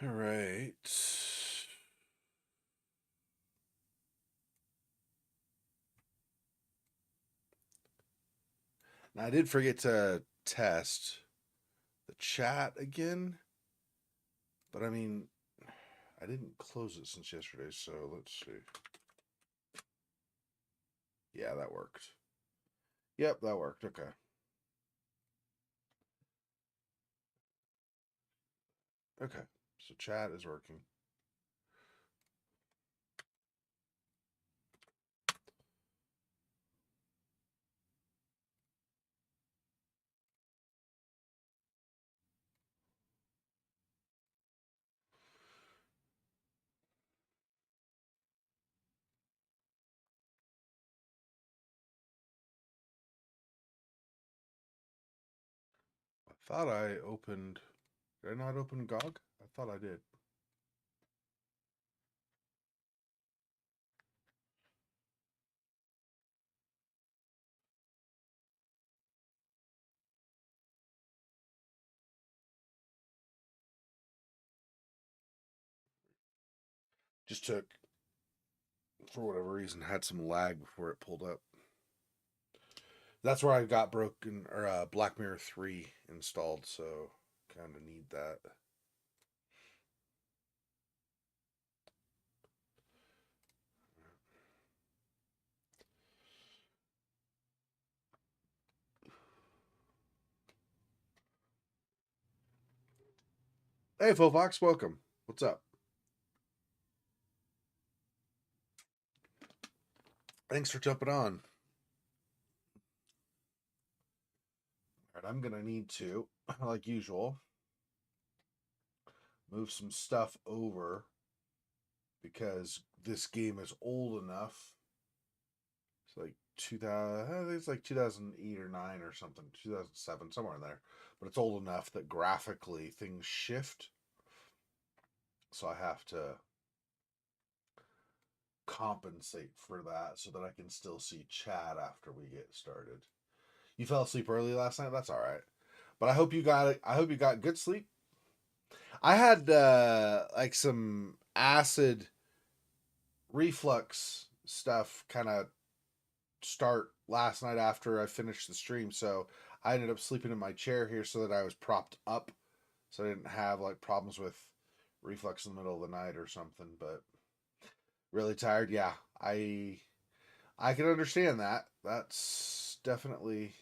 All right. Now, I did forget to test the chat again, but I mean, I didn't close it since yesterday, so let's see. Yeah, that worked. Yep, that worked. Okay. Okay. So chat is working. I thought I opened. Did I not open GOG? I thought I did. Just took, for whatever reason, had some lag before it pulled up. That's where I got broken or Black Mirror 3 installed, so kind of need that. Hey, Fofox, welcome. What's up? Thanks for jumping on. All right, I'm gonna need to, like usual, move some stuff over because this game is old enough. It's like 2000, I think it's like 2008 or 9 or something, 2007, somewhere in there. But it's old enough that graphically things shift, so I have to compensate for that so that I can still see chat after we get started. You fell asleep early last night. That's all right. But I hope you got it. I hope you got good sleep. I had like some acid reflux stuff kind of start last night after I finished the stream, so I ended up sleeping in my chair here so that I was propped up, so I didn't have like problems with reflux in the middle of the night or something. But really tired, yeah. I can understand that. That's definitely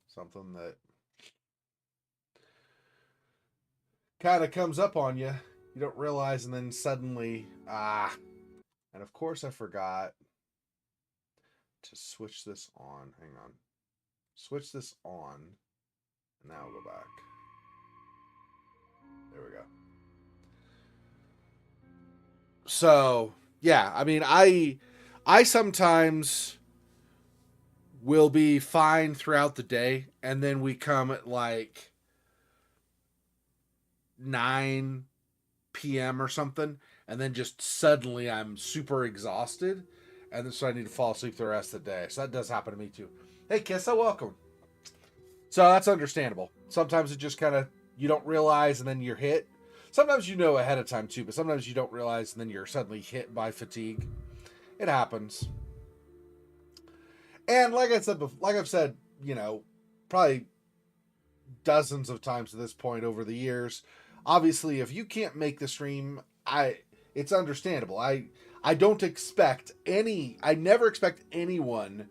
something that kind of comes up on you. You don't realize, and then suddenly, ah. And of course, I forgot to switch this on. Hang on. Switch this on, and now I'll go back. There we go. So, yeah, I mean, I sometimes will be fine throughout the day, and then we come at like 9 p.m. or something, and then just suddenly I'm super exhausted, and then so I need to fall asleep the rest of the day. So that does happen to me too. Hey, Kissa, welcome. So that's understandable. Sometimes it just kind of you don't realize, and then you're hit. Sometimes you know ahead of time too, but sometimes you don't realize, and then you're suddenly hit by fatigue. It happens. And like I said, like I've said, probably dozens of times at this point over the years. Obviously, if you can't make the stream, it's understandable. I don't expect any. I never expect anyone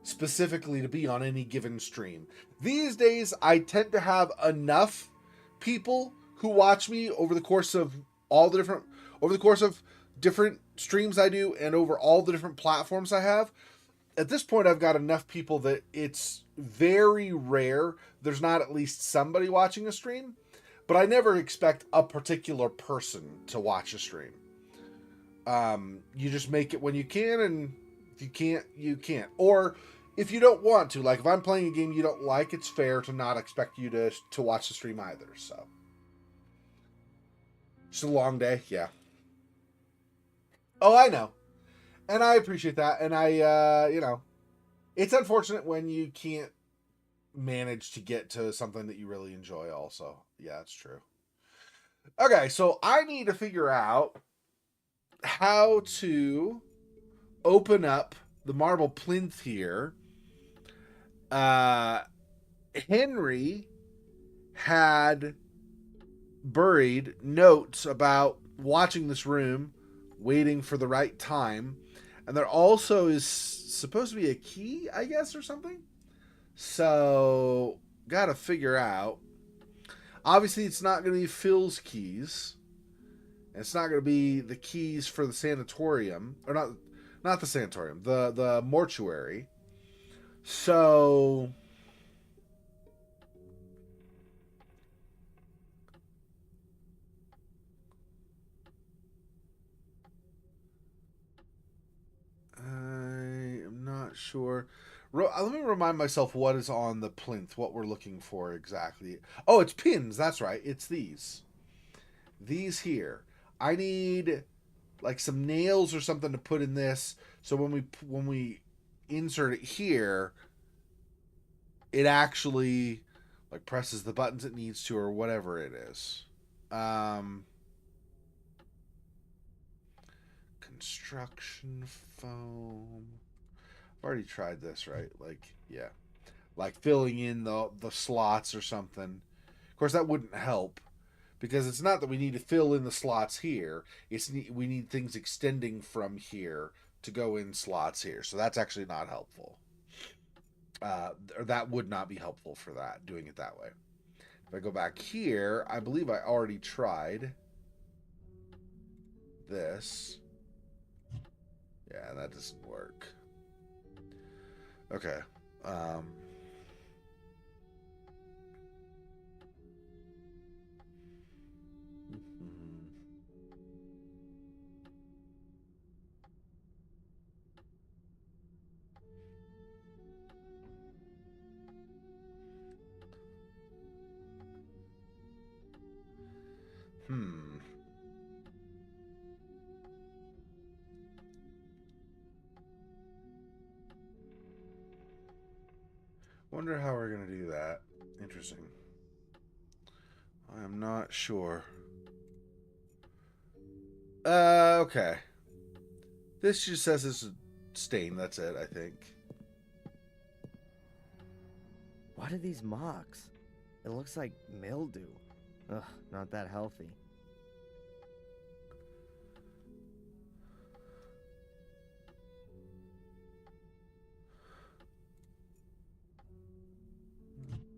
specifically to be on any given stream. These days, I tend to have enough people who watch me over the course of all the different over the course of different streams I do and over all the different platforms I have. At this point, I've got enough people that it's very rare there's not at least somebody watching a stream, but I never expect a particular person to watch a stream. You just make it when you can, and if you can't, you can't. Or if you don't want to, like if I'm playing a game you don't like, it's fair to not expect you to watch the stream either. So it's a long day, yeah. Oh, I know, and I appreciate that, and it's unfortunate when you can't manage to get to something that you really enjoy. Also, yeah, it's true. Okay, so I need to figure out how to open up the marble plinth here. Uh, Henry had buried notes about watching this room, waiting for the right time, and there also is supposed to be a key, I guess, or something. So, gotta figure out. Obviously, it's not going to be Phil's keys. It's not going to be the keys for the sanatorium, or not the sanatorium, the mortuary. So I am not sure. Let me remind myself what is on the plinth, what we're looking for exactly. Oh, it's pins. That's right. It's these. These here. I need like some nails or something to put in this, so when we insert it here, it actually like presses the buttons it needs to or whatever it is. Um, construction foam. I've already tried this, right? Like, yeah, like filling in the slots or something. Of course, that wouldn't help because it's not that we need to fill in the slots here. We need things extending from here to go in slots here. So that's actually not helpful. Or that would not be helpful for that, doing it that way. If I go back here, I believe I already tried this. Yeah, that doesn't work. Okay. Um, hmm. Wonder how we're gonna do that. Interesting. I am not sure. Okay. This just says it's a stain. That's it, I think. What are these marks? It looks like mildew. Ugh, not that healthy.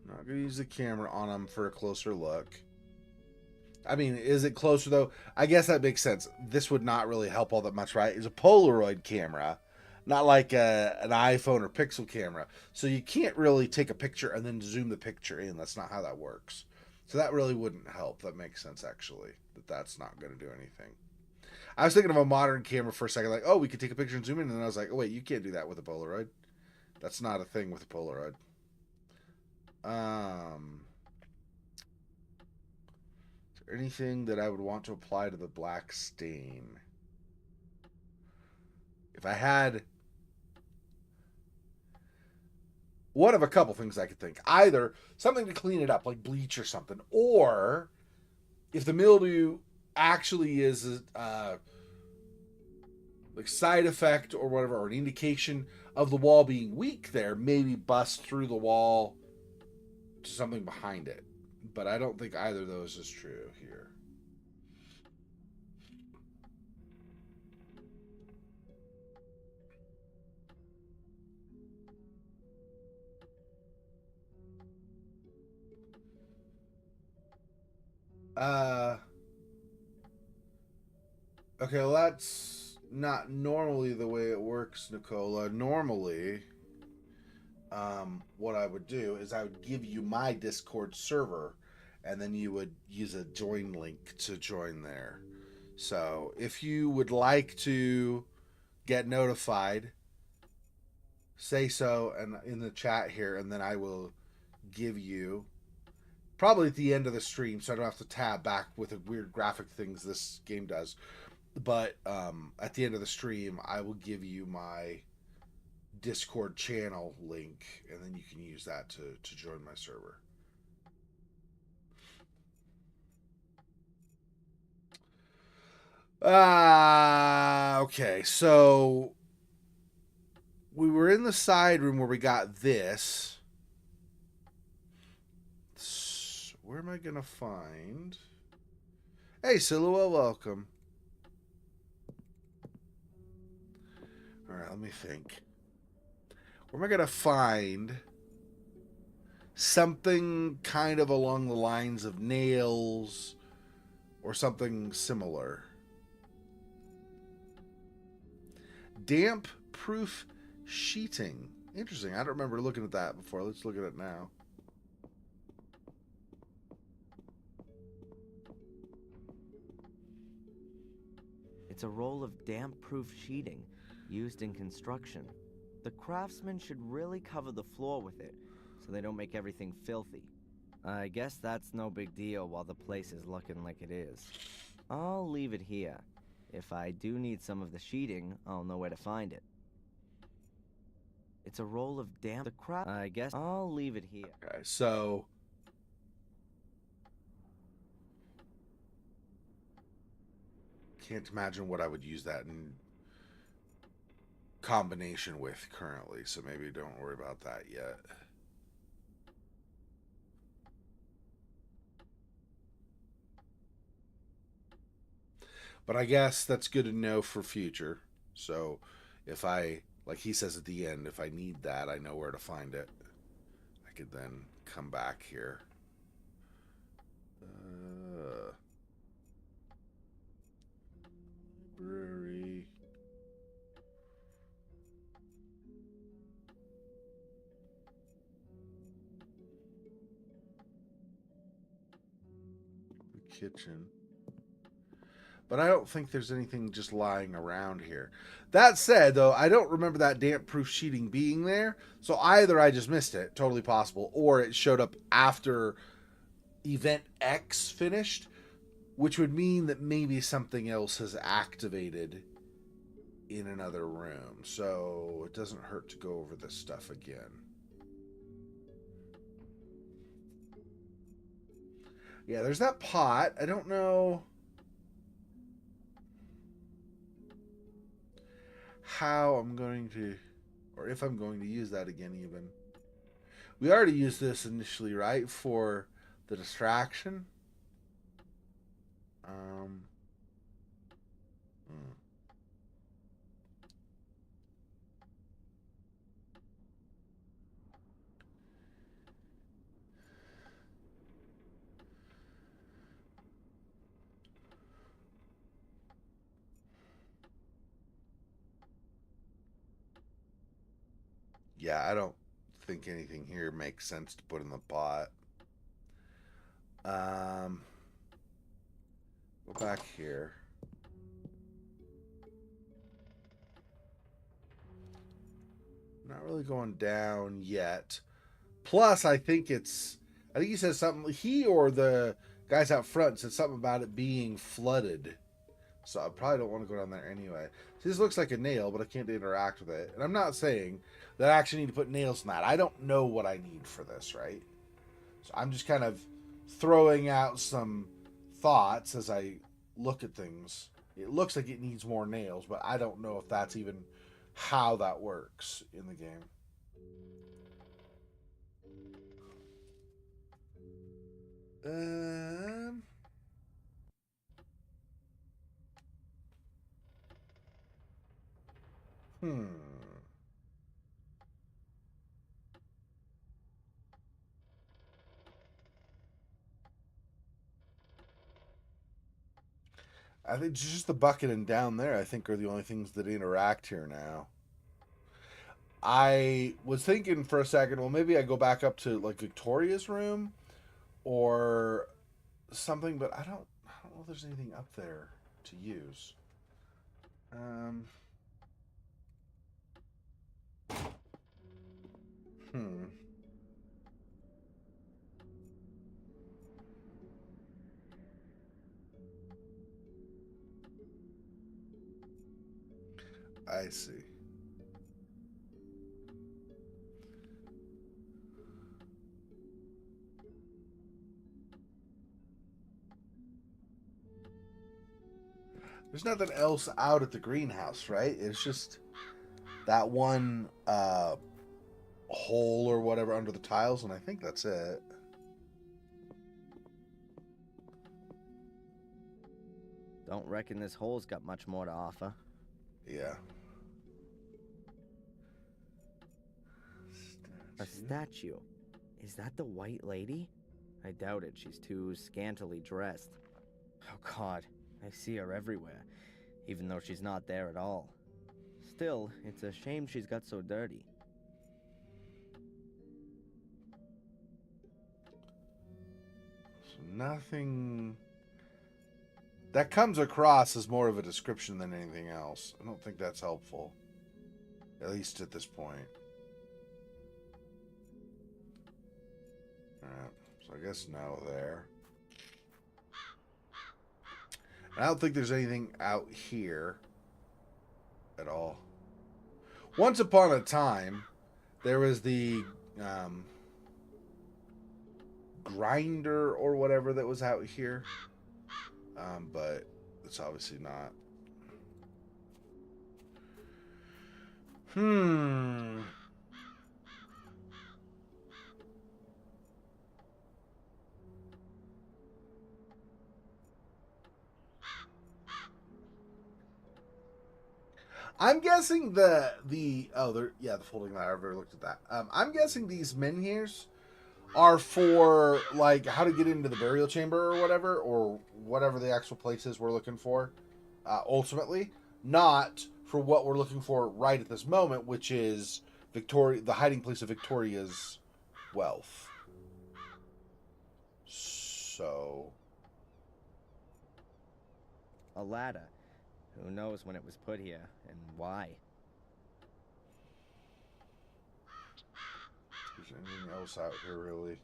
Not gonna use the camera on them for a closer look. I mean, is it closer though? I guess that makes sense. This would not really help all that much, right? It's a Polaroid camera, not like an iPhone or Pixel camera. So you can't really take a picture and then zoom the picture in. That's not how that works. So that really wouldn't help. That makes sense actually. That's not going to do anything. I was thinking of a modern camera for a second, like, oh, we could take a picture and zoom in, and then I was like, oh wait, you can't do that with a Polaroid. That's not a thing with a Polaroid. Um, is there anything that I would want to apply to the black stain? If I had one of a couple things I could think, either something to clean it up, like bleach or something, or if the mildew actually is a like side effect or whatever, or an indication of the wall being weak, there maybe bust through the wall to something behind it. But I don't think either of those is true here. Uh, okay, well, that's not normally the way it works, Nicola. Normally, what I would do is I would give you my Discord server, and then you would use a join link to join there. So if you would like to get notified, say so and in the chat here, and then I will give you probably at the end of the stream, so I don't have to tab back with the weird graphic things this game does. But at the end of the stream, I will give you my Discord channel link, and then you can use that, to join my server. Okay, so we were in the side room where we got this. Where am I gonna find? Hey, Silhouette, welcome. All right, let me think. Where am I gonna find something kind of along the lines of nails or something similar? Damp proof sheeting. Interesting. I don't remember looking at that before. Let's look at it now. It's a roll of damp-proof sheeting used in construction. The craftsmen should really cover the floor with it so they don't make everything filthy. I guess that's no big deal while the place is looking like it is. I'll leave it here. If I do need some of the sheeting, I'll know where to find it. It's a roll of damp. I guess I'll leave it here. Okay, so can't imagine what I would use that in combination with currently, so maybe don't worry about that yet. But I guess that's good to know for future. So if I, like he says at the end, if I need that, I know where to find it. I could then come back here. Library. The kitchen. But I don't think there's anything just lying around here. That said, though, I don't remember that damp proof sheeting being there. So either I just missed it, totally possible, or it showed up after event X finished, which would mean that maybe something else has activated in another room. So it doesn't hurt to go over this stuff again. Yeah, there's that pot. I don't know how I'm going to, or if I'm going to use that again even. We already used this initially, right, for the distraction. Um, hmm. Yeah, I don't think anything here makes sense to put in the pot. Um, go back here. Not really going down yet. Plus, I think he says something, he or the guys out front said something about it being flooded. So I probably don't want to go down there anyway. See, this looks like a nail, but I can't interact with it. And I'm not saying that I actually need to put nails in that. I don't know what I need for this, right? So I'm just kind of throwing out some thoughts as I look at things. It looks like it needs more nails, but I don't know if that's even how that works in the game. Um, hmm. I think just the bucket and down there, I think, are the only things that interact here now. I was thinking for a second, well, maybe I go back up to like Victoria's room or something, but I don't know if there's anything up there to use. Um, hmm. I see. There's nothing else out at the greenhouse, right? It's just that one hole or whatever under the tiles, and I think that's it. Don't reckon this hole's got much more to offer. Yeah. A statue. Is that the White Lady? I doubt it. She's too scantily dressed. Oh God, I see her everywhere, even though she's not there at all. Still, it's a shame she's got so dirty. So nothing that comes across as more of a description than anything else. I don't think that's helpful, at least at this point. Alright, so I guess no there. And I don't think there's anything out here at all. Once upon a time, there was the grinder or whatever that was out here. But it's obviously not. I'm guessing the folding ladder. I've already looked at that. I'm guessing these menhirs are for like how to get into the burial chamber or whatever the actual place is we're looking for. Ultimately, not for what we're looking for right at this moment, which is the hiding place of Victoria's wealth. So, A ladder. Who knows when it was put here, and why? is there anything else out here really?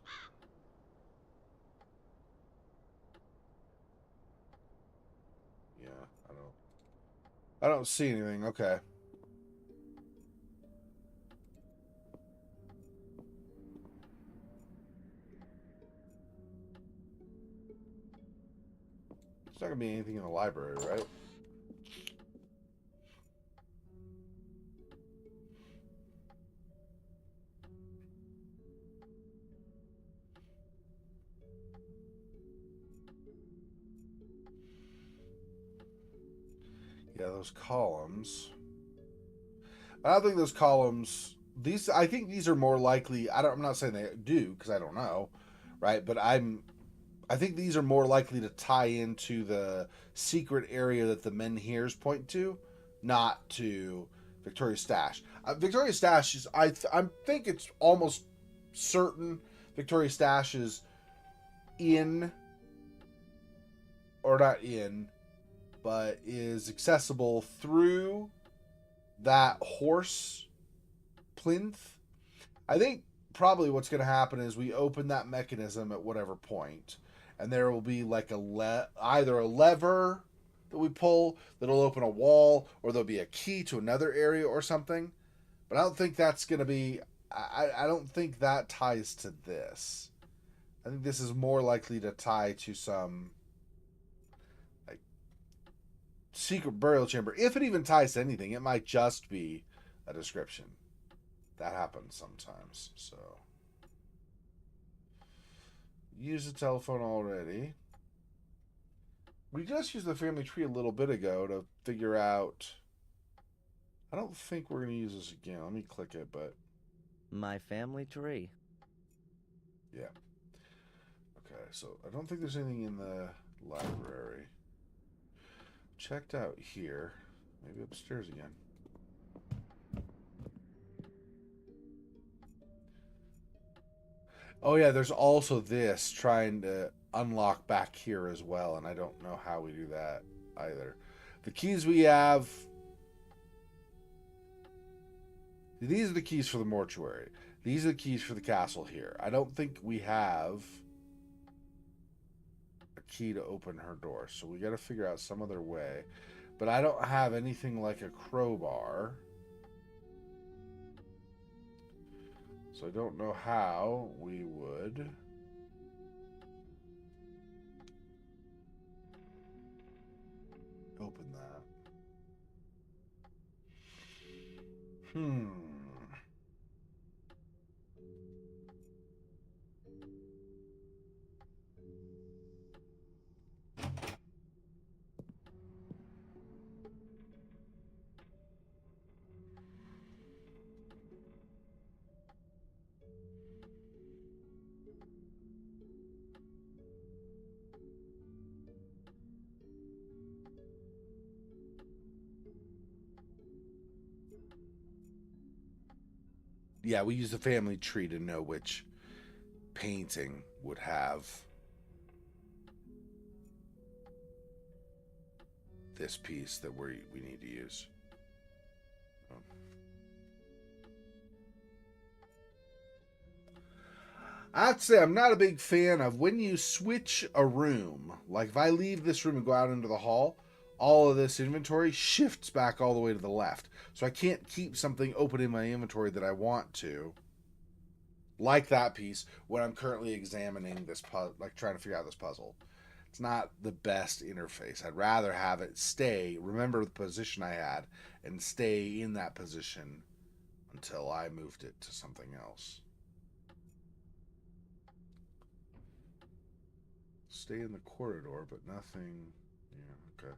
Yeah, I don't see anything. Okay. There's not gonna be anything in the library, right? Yeah, those columns. I don't think those columns. I think these are more likely. I'm not saying they do because I don't know, right? But I think these are more likely to tie into the secret area that the menhirs point to, not to Victoria's stash. Victoria's stash is. I think it's almost certain Victoria's stash is in, or not in, but is accessible through that horse plinth. I think probably what's going to happen is we open that mechanism at whatever point, and there will be like either a lever that we pull that'll open a wall, or there'll be a key to another area or something. But I don't think that's going to be. I don't think that ties to this. I think this is more likely to tie to some like secret burial chamber. If it even ties to anything, it might just be a description. That happens sometimes. So use the telephone already. We just used the family tree a little bit ago to figure out. I don't think we're going to use this again. Let me click it, but. My family tree. Yeah. Okay, so I don't think there's anything in the library. Checked out here. Maybe upstairs again. Oh yeah, there's also this trying to unlock back here as well, and I don't know how we do that either. The keys we have. These are the keys for the mortuary. These are the keys for the castle here. I don't think we have a key to open her door, so we got to figure out some other way. But I don't have anything like a crowbar. So I don't know how we would open open that. Hmm. Yeah, we use the family tree to know which painting would have this piece that we need to use. I'd say I'm not a big fan of when you switch a room. Like if I leave this room and go out into the hall, all of this inventory shifts back all the way to the left. So I can't keep something open in my inventory that I want to. Like that piece when I'm currently examining this puzzle, like trying to figure out this puzzle. It's not the best interface. I'd rather have it stay, remember the position I had, and stay in that position until I moved it to something else. Stay in the corridor, but nothing. Yeah, okay.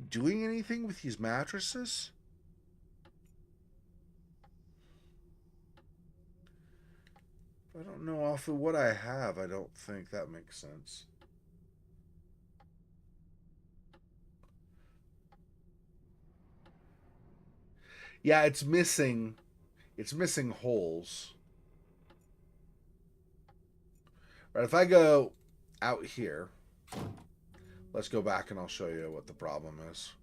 Doing anything with these mattresses? I don't know off of what I have. I don't think that makes sense. Yeah, it's missing. It's missing holes. Right, if I go out here, let's go back and I'll show you what the problem is.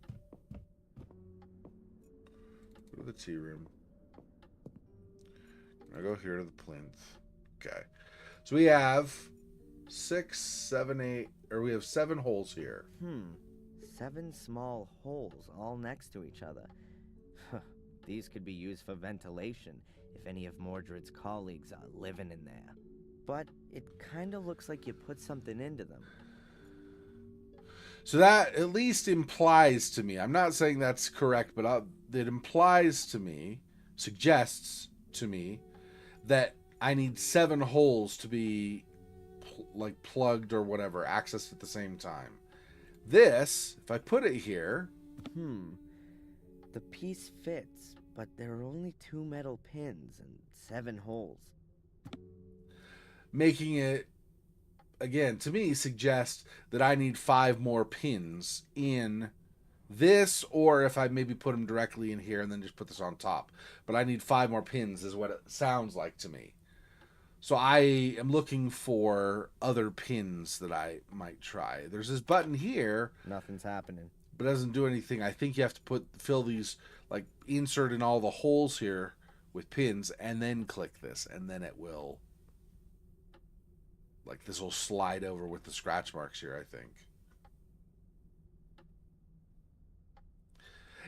Go to the tea room. I go here to the plinth. Okay. So we have 6, 7, 8, or we have 7 holes here. 7 small holes all next to each other. These could be used for ventilation if any of Mordred's colleagues are living in there. But it kind of looks like you put something into them. So that at least implies to me, I'm not saying that's correct, but it implies to me, suggests to me, that I need 7 holes to be like plugged or whatever, accessed at the same time. This, if I put it here... The piece fits, but there are only 2 metal pins and 7 holes. Making it, again, to me, suggest that I need 5 more pins in this, or if I maybe put them directly in here and then just put this on top. But I need 5 more pins is what it sounds like to me. So I am looking for other pins that I might try. There's this button here. Nothing's happening. But it doesn't do anything. I think you have to fill these, like insert in all the holes here with pins and then click this, and then it will, like this will slide over with the scratch marks here, I think.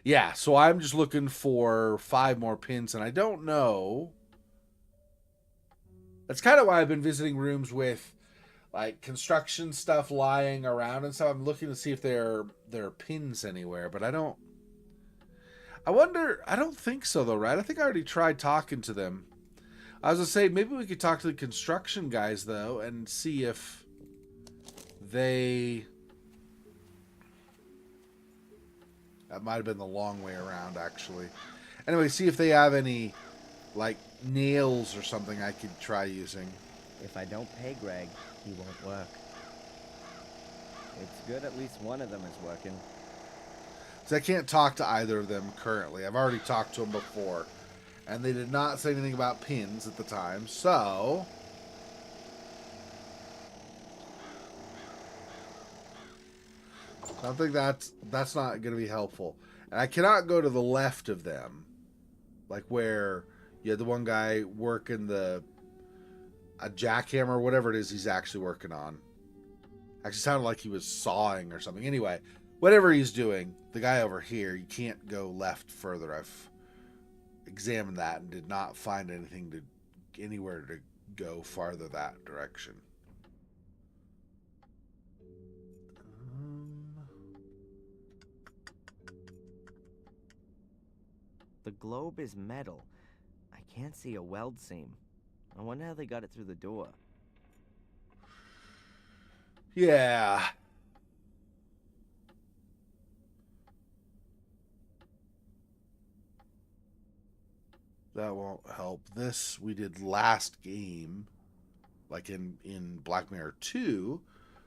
Yeah, so I'm just looking for 5 more pins, and I don't know. That's kind of why I've been visiting rooms with like construction stuff lying around and stuff. I'm looking to see if there are pins anywhere, but I don't think so though, right? I think I already tried talking to them. I was gonna say maybe we could talk to the construction guys though and see if they... That might have been the long way around actually. Anyway, see if they have any like nails or something I could try using. If I don't pay Greg, he won't work. It's good at least one of them is working. So I can't talk to either of them currently. I've already talked to them before. And they did not say anything about pins at the time. So... I think that's not going to be helpful. And I cannot go to the left of them. Like where you had the one guy working a jackhammer or whatever it is he's actually working on. Actually sounded like he was sawing or something. Anyway, whatever he's doing, the guy over here, you can't go left further. I've examined that and did not find anything to anywhere to go farther that direction. The globe is metal. I can't see a weld seam. I wonder how they got it through the door. Yeah. That won't help. This we did last game, like in Black Mirror 2,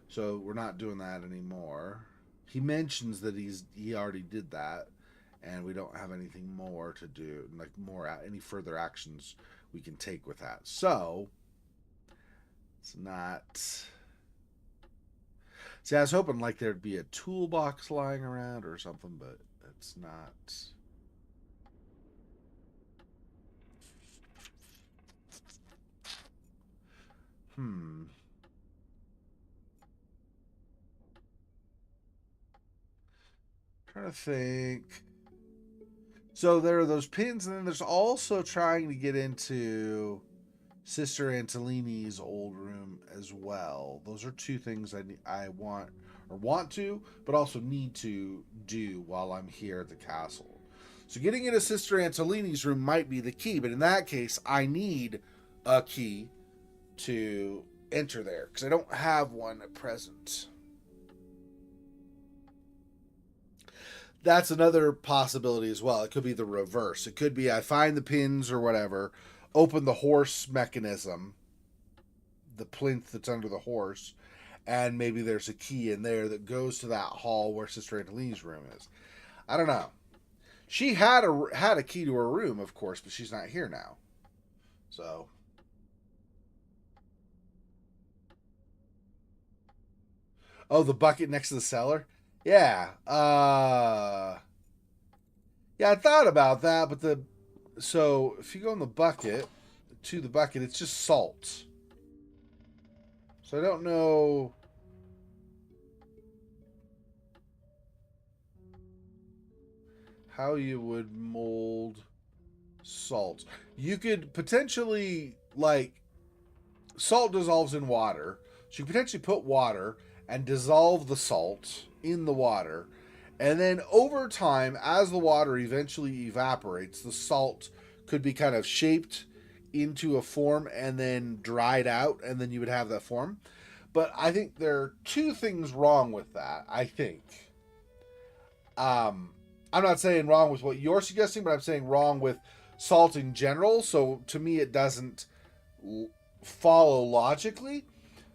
so we're not doing that anymore. He mentions that he already did that, and we don't have anything more to do, like any further actions we can take with that. So it's not. See, I was hoping like there'd be a toolbox lying around or something, but it's not. Trying to think. So there are those pins, and then there's also trying to get into Sister Antolini's old room as well. Those are two things I want to, but also need to do while I'm here at the castle. So getting into Sister Antolini's room might be the key, but in that case, I need a key to enter there because I don't have one at present. That's another possibility as well. It could be the reverse. It could be I find the pins or whatever, open the horse mechanism, the plinth that's under the horse, and maybe there's a key in there that goes to that hall where Sister Antolini's room is. I don't know. She had a key to her room, of course, but she's not here now. So. Oh, the bucket next to the cellar? Yeah. Yeah, I thought about that, but so if you go in the bucket, it's just salt. So I don't know how you would mold salt. You could potentially, like, salt dissolves in water. So you could potentially put water and dissolve the salt in the water. And then over time, as the water eventually evaporates, the salt could be kind of shaped into a form and then dried out, and then you would have that form. But I think there are two things wrong with that, I think. I'm not saying wrong with what you're suggesting, but I'm saying wrong with salt in general. So to me, it doesn't follow logically.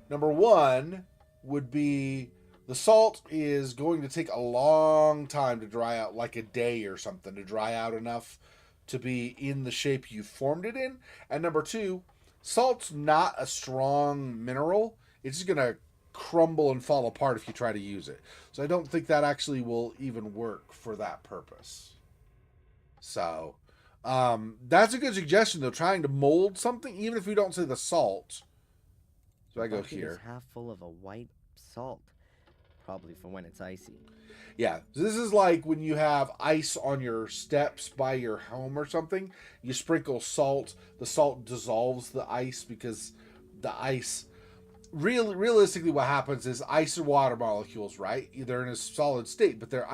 Number one would be the salt is going to take a long time to dry out, like a day or something, to dry out enough to be in the shape you formed it in. And number two, salt's not a strong mineral. It's just going to crumble and fall apart if you try to use it. So I don't think that actually will even work for that purpose. So that's a good suggestion, though, trying to mold something, even if we don't say the salt. So I go here. It's half full of a white salt, probably for when it's icy. Yeah, so this is like when you have ice on your steps by your home or something. You sprinkle salt. The salt dissolves the ice because the ice. Realistically, what happens is ice are water molecules, right? They're in a solid state, but they're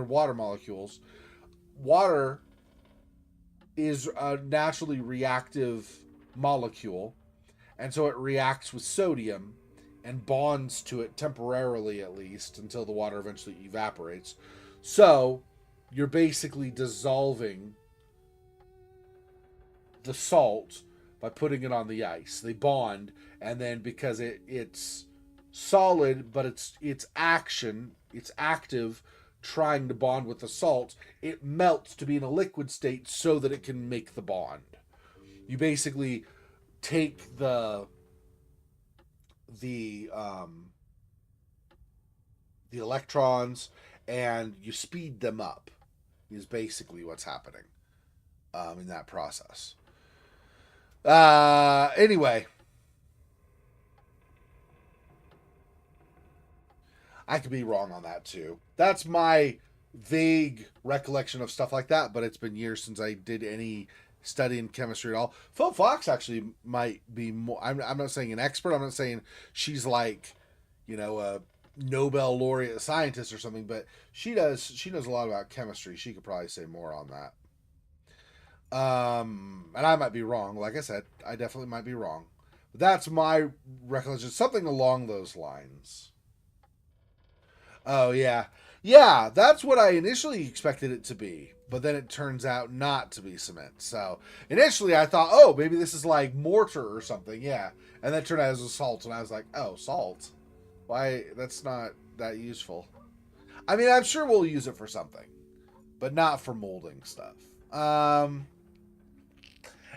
water molecules. Water is a naturally reactive molecule, and so it reacts with sodium and bonds to it temporarily, at least, until the water eventually evaporates. So you're basically dissolving the salt by putting it on the ice. They bond, and then because it's solid, but it's active, trying to bond with the salt, it melts to be in a liquid state so that it can make the bond. You basically take the electrons and you speed them up is basically what's happening in that process. Anyway, I could be wrong on that too. That's my vague recollection of stuff like that, but it's been years since I did any studying chemistry at all. Phil Fox actually might be more. I'm not saying an expert. I'm not saying she's like, a Nobel laureate scientist or something, but she does. She knows a lot about chemistry. She could probably say more on that. And I might be wrong. Like I said, I definitely might be wrong. But that's my recollection. Something along those lines. Oh yeah, yeah. That's what I initially expected it to be, but then it turns out not to be cement. So initially I thought, oh, maybe this is like mortar or something. Yeah, and then it turned out it was salt, and I was like, oh, salt. Why? That's not that useful. I mean, I'm sure we'll use it for something, but not for molding stuff. And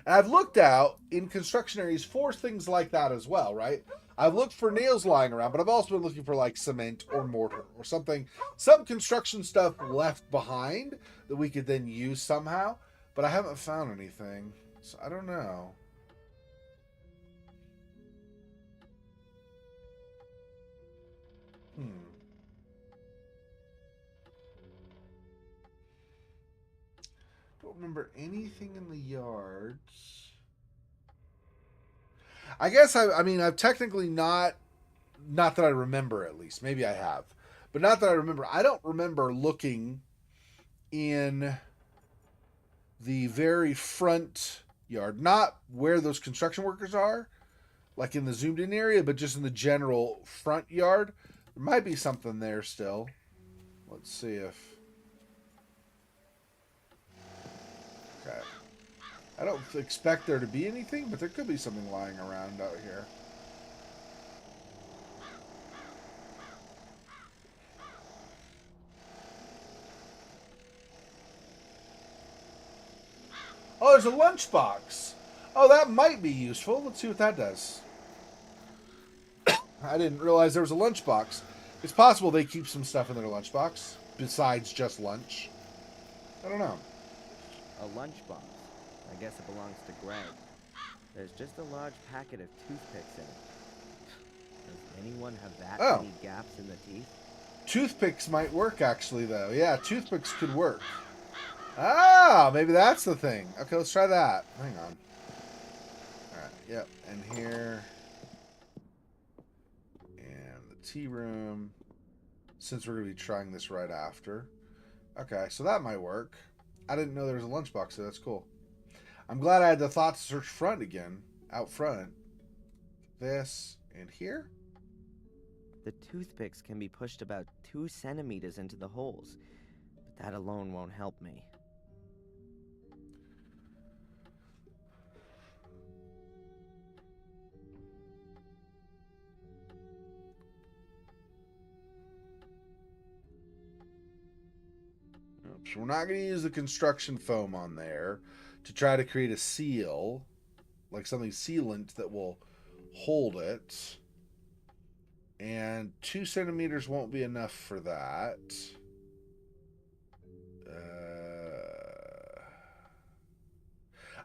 I've looked out in construction areas for things like that as well, right? I've looked for nails lying around, but I've also been looking for like cement or mortar or something, some construction stuff left behind that we could then use somehow. But I haven't found anything, so I don't know. Hmm. Don't remember anything in the yards. I guess I mean I've technically not that I remember at least. Maybe I have. But not that I remember. I don't remember looking in the very front yard, not where those construction workers are, like in the zoomed in area, but just in the general front yard. There might be something there still. Let's see if. Okay. I don't expect there to be anything, but there could be something lying around out here. Oh, there's a lunchbox. Oh, that might be useful. Let's see what that does. I didn't realize there was a lunchbox. It's possible they keep some stuff in their lunchbox besides just lunch. I don't know. A lunchbox. I guess it belongs to Greg. There's just a large packet of toothpicks in it. Does anyone have that Oh, many gaps in the teeth? toothpicks might work actually, though. Yeah, toothpicks could work. Ah, maybe that's the thing. Okay, let's try that. Hang on. All right. Yep. And here, and the tea room. Since we're gonna be trying this right after. Okay, so that might work. I didn't know there was a lunchbox, so that's cool. I'm glad I had the thought to search front again, out front. This and here. The toothpicks can be pushed about 2 centimeters into the holes, but that alone won't help me. So we're not going to use the construction foam on there to try to create a seal, like something sealant that will hold it. And 2 centimeters won't be enough for that.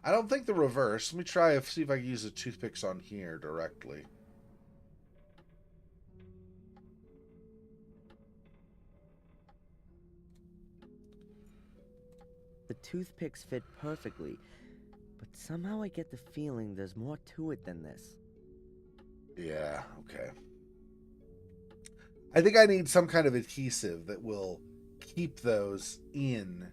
I don't think the reverse. Let me try see if I can use the toothpicks on here directly. The toothpicks fit perfectly, but somehow I get the feeling there's more to it than this. Yeah, okay. I think I need some kind of adhesive that will keep those in.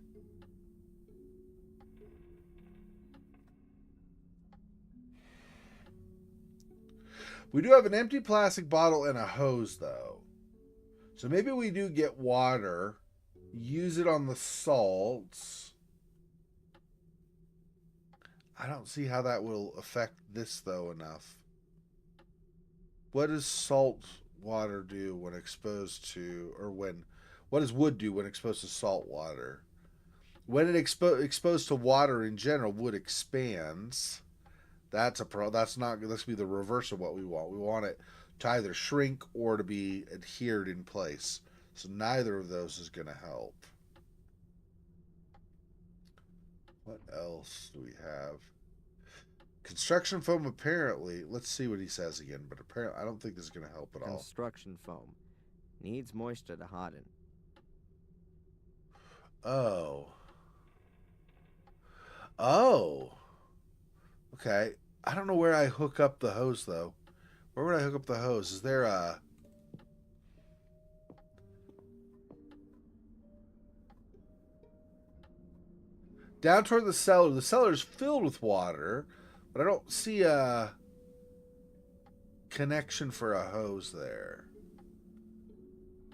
We do have an empty plastic bottle and a hose, though. So maybe we do get water, use it on the salts. I don't see how that will affect this, though, enough. What does salt water do when exposed to, or when, what does wood do when exposed to salt water? When it exposed to water in general, wood expands. That's that's not. That's be the reverse of what we want. We want it to either shrink or to be adhered in place. So neither of those is going to help. What else do we have? Construction foam apparently. Let's see what he says again. But apparently, I don't think this is going to help at all. Construction foam. Needs moisture to harden. Oh. Oh, okay. I don't know where I hook up the hose though. Where would I hook up the hose? Is there a down toward the cellar? The cellar is filled with water, but I don't see a connection for a hose there.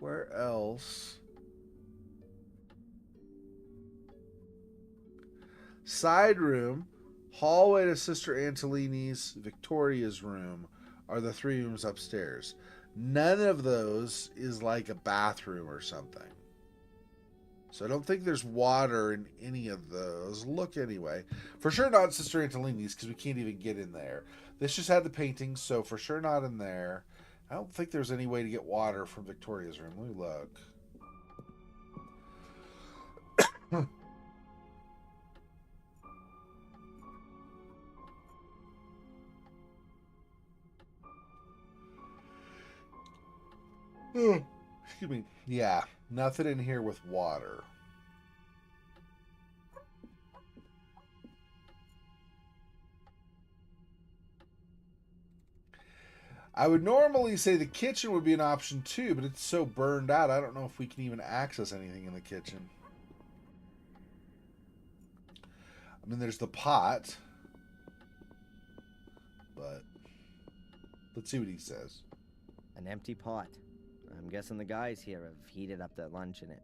Where else? Side room, hallway to Sister Antolini's, Victoria's room are the three rooms upstairs. None of those is like a bathroom or something. So I don't think there's water in any of those. Look anyway. For sure not Sister Antolini's because we can't even get in there. This just had the paintings, so for sure not in there. I don't think there's any way to get water from Victoria's room. Let me look. Excuse me. Yeah, nothing in here with water. I would normally say the kitchen would be an option too, but it's so burned out, I don't know if we can even access anything in the kitchen. I mean, there's the pot, but let's see what he says. An empty pot. I'm guessing the guys here have heated up their lunch in it.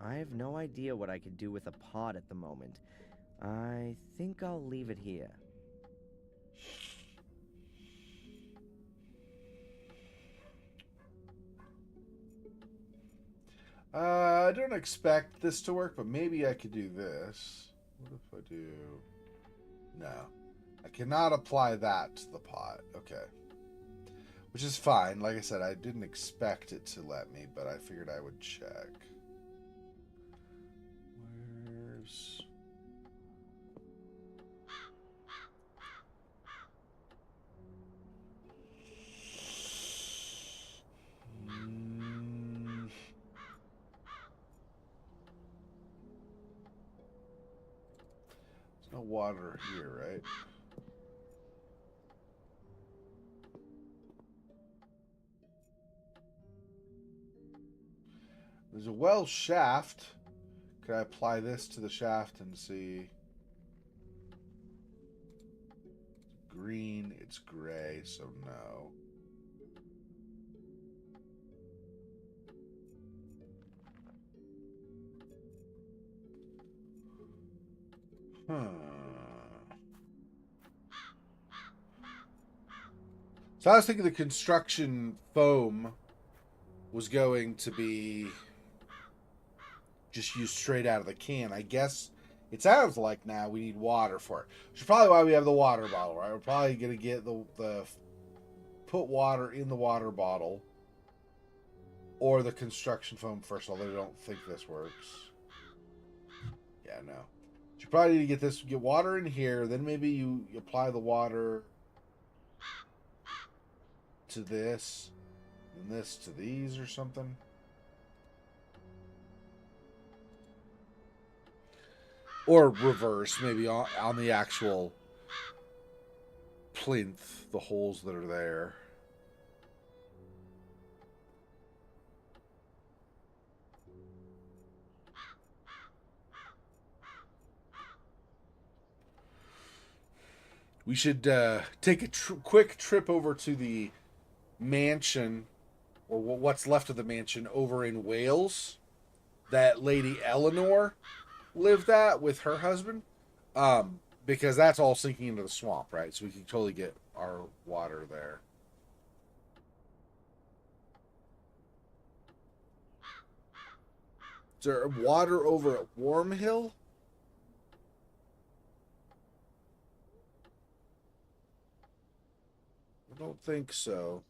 I have no idea what I could do with a pot at the moment. I think I'll leave it here. I don't expect this to work, but maybe I could do this. What if I do... No. I cannot apply that to the pot. Okay. Which is fine. Like I said, I didn't expect it to let me, but I figured I would check. Where's... There's no water here, right? There's a well shaft. Could I apply this to the shaft and see? Green, it's gray, so no. Huh. So I was thinking the construction foam was going to be just used straight out of the can. I guess it sounds like now we need water for it. Which is probably why we have the water bottle, right? We're probably going to get the put water in the water bottle or the construction foam first, although I don't think this works. Yeah, no. You probably need to get water in here, then maybe you apply the water to this, and this to these or something. Or reverse, maybe on the actual plinth, the holes that are there. We should take a quick trip over to the mansion, or what's left of the mansion over in Wales, that Lady Eleanor lived at with her husband. Because that's all sinking into the swamp, right? So we can totally get our water there. Is there water over at Warm Hill? I don't think so.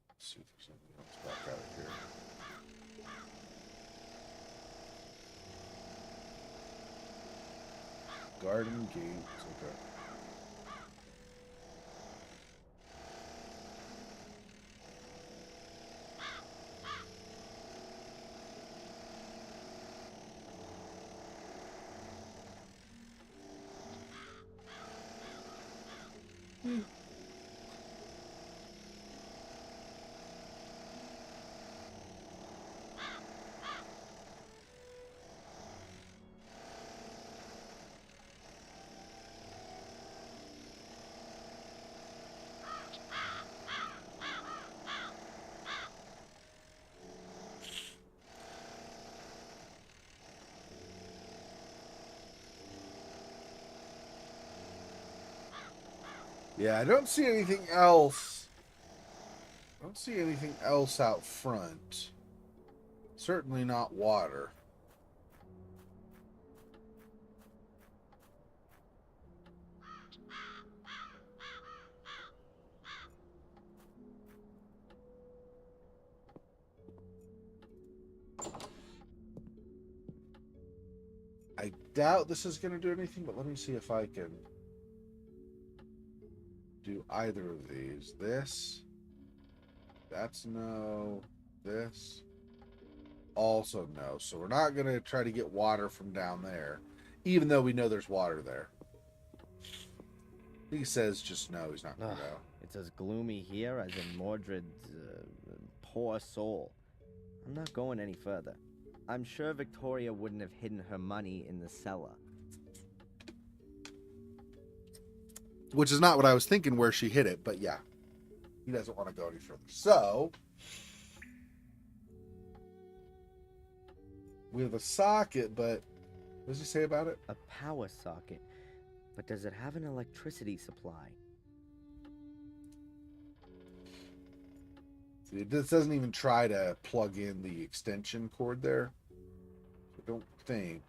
Let's see if there's something else back out of here. Garden gates. Okay. Yeah, I don't see anything else. I don't see anything else out front. Certainly not water. I doubt this is going to do anything, but let me see if I can do either of these. This. That's no. This. Also no. So we're not going to try to get water from down there, even though we know there's water there. He says just no, he's not going to go. It's as gloomy here as in Mordred's poor soul. I'm not going any further. I'm sure Victoria wouldn't have hidden her money in the cellar. Which is not what I was thinking where she hid it, but yeah. He doesn't want to go any further. So, we have a socket, but what does he say about it? A power socket. But does it have an electricity supply? See, this doesn't even try to plug in the extension cord there. I don't think.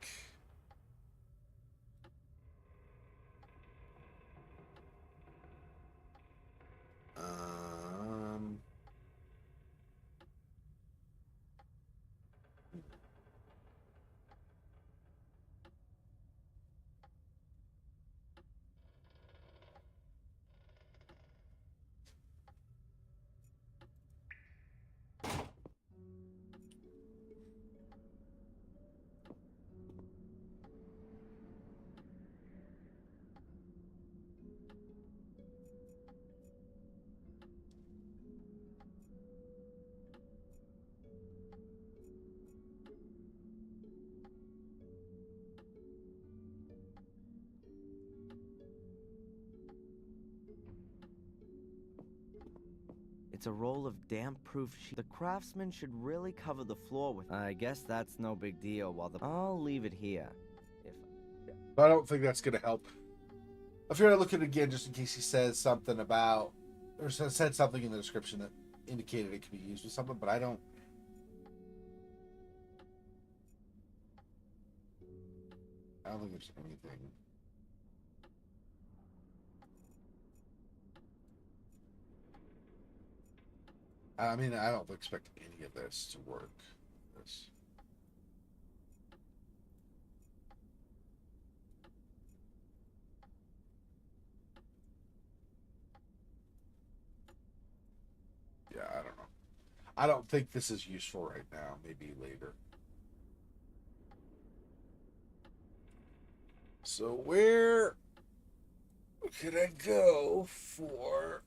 It's a roll of damp-proof sheet. The craftsman should really cover the floor with. I guess that's no big deal. I'll leave it here. But I don't think that's going to help. I figured I'd look at it again just in case he says something about, or said something in the description that indicated it could be used with something, but I don't think there's anything. I mean, I don't expect any of this to work. Yeah, I don't know. I don't think this is useful right now. Maybe later. So where could I go for...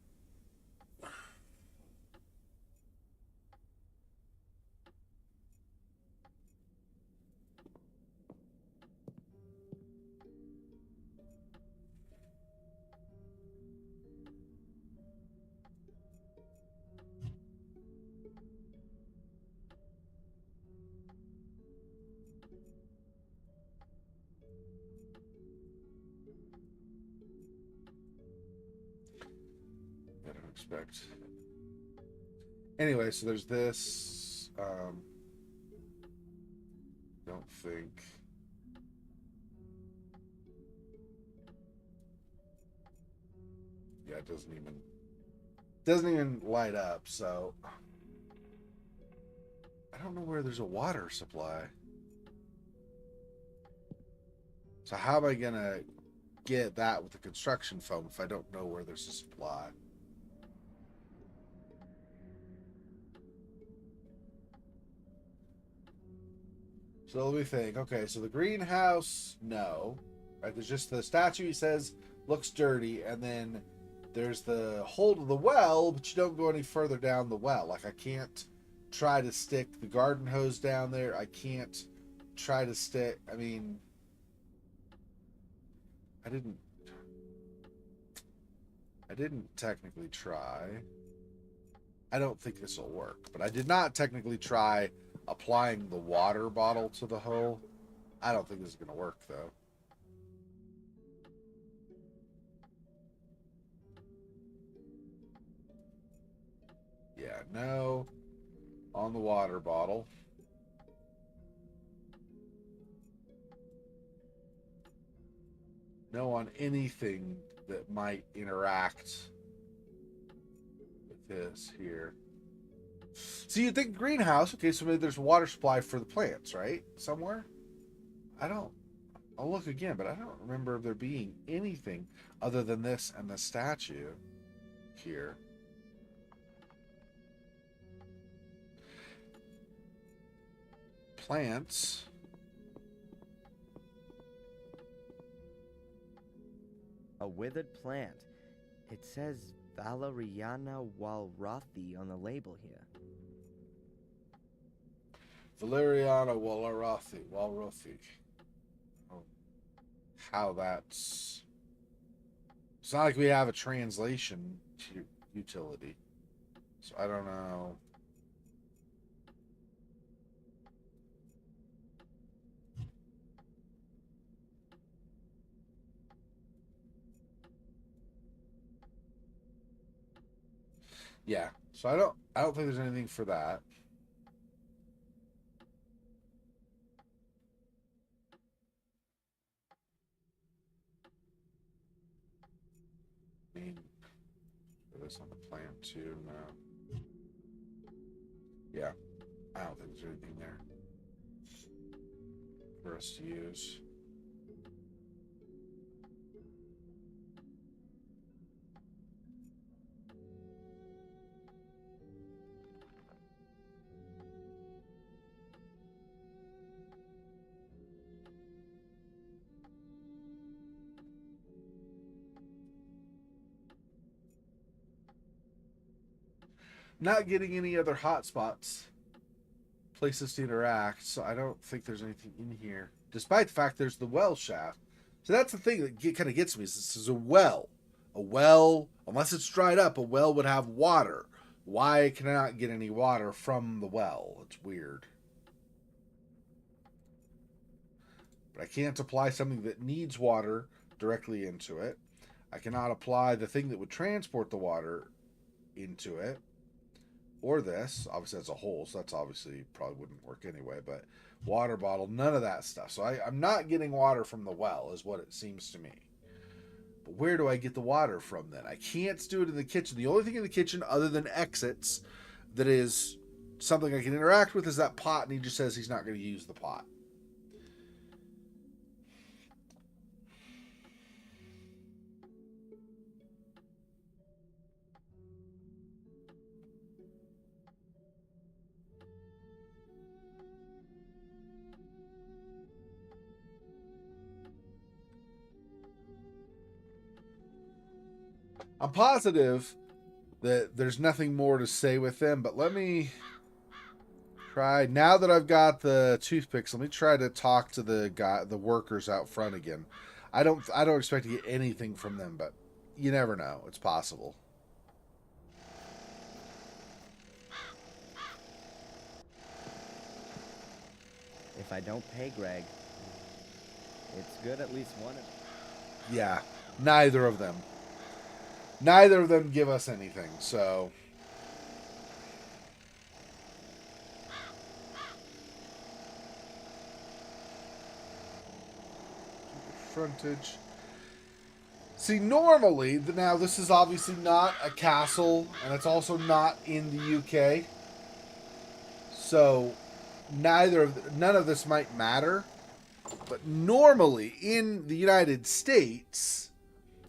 I don't expect. Anyway, so there's this. Don't think. Yeah, it doesn't even light up. So I don't know where there's a water supply. So how am I gonna get that with the construction foam if I don't know where there's a supply? So let me think. Okay, so the greenhouse, no. Right, there's just the statue, he says, looks dirty, and then there's the hole to the well, but you don't go any further down the well. Like, I can't try to stick the garden hose down there. I can't try to stick... I mean... I didn't technically try. I don't think this will work, but I did not technically try applying the water bottle to the hole. I don't think this is going to work, though. no on the water bottle. No on anything that might interact with this here. So you think greenhouse, okay, so maybe there's a water supply for the plants, right? Somewhere? I don't. I'll look again, but I don't remember there being anything other than this and the statue here. Plants. A withered plant. It says Valeriana walrathi on the label here. Valeriana Walrathi. Oh, how that's... It's not like we have a translation utility. So I don't know. Yeah. So I don't think there's anything for that. I mean, put this on the plan too. No. Yeah. I don't think there's anything there for us to use. Not getting any other hotspots, places to interact, so I don't think there's anything in here. Despite the fact there's the well shaft. So that's the thing that kind of gets me, is this is a well. A well, unless it's dried up, a well would have water. Why can I not get any water from the well? It's weird. But I can't apply something that needs water directly into it. I cannot apply the thing that would transport the water into it. Or this. Obviously, that's a hole, so that's obviously probably wouldn't work anyway. But water bottle, none of that stuff. So I'm not getting water from the well, is what it seems to me. But where do I get the water from then? I can't do it in the kitchen. The only thing in the kitchen, other than exits, that is something I can interact with is that pot, and he just says he's not going to use the pot. I'm positive that there's nothing more to say with them, but let me try, now that I've got the toothpicks, let me try to talk to the workers out front again. I don't expect to get anything from them, but you never know. It's possible. If I don't pay Greg, it's good at least one of them. Yeah, neither of them. Neither of them give us anything, so... Frontage. See, normally, now this is obviously not a castle, and it's also not in the UK. So, none of this might matter. But normally, in the United States,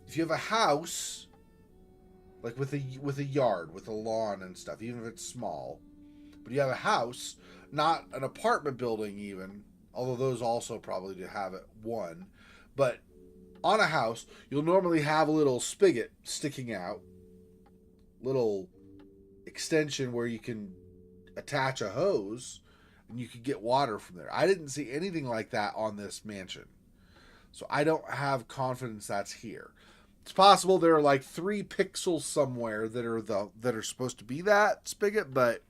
if you have a house... like with a yard, with a lawn and stuff, even if it's small. But you have a house, not an apartment building even, although those also probably have it one. But on a house, you'll normally have a little spigot sticking out, little extension where you can attach a hose and you can get water from there. I didn't see anything like that on this mansion. So I don't have confidence that's here. It's possible there are like 3 pixels somewhere that are supposed to be that spigot, but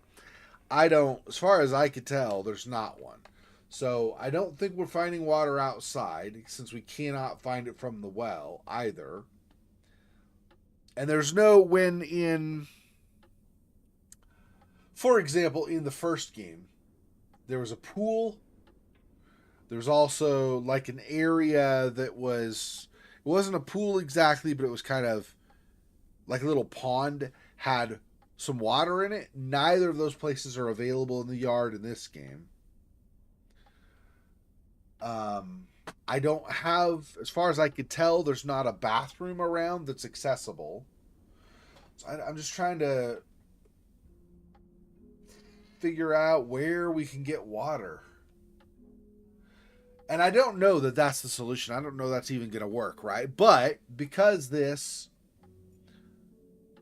I don't, as far as I could tell, there's not one. So I don't think we're finding water outside, since we cannot find it from the well either. And there's no when in For example, in the first game, there was a pool. There's also like an area that was, it wasn't a pool exactly, but it was kind of like a little pond, had some water in it. Neither of those places are available in the yard in this game. Um, I don't have, as far as I could tell, there's not a bathroom around that's accessible. So I'm just trying to figure out where we can get water. And I don't know that that's the solution. I don't know that's even going to work, right? But because this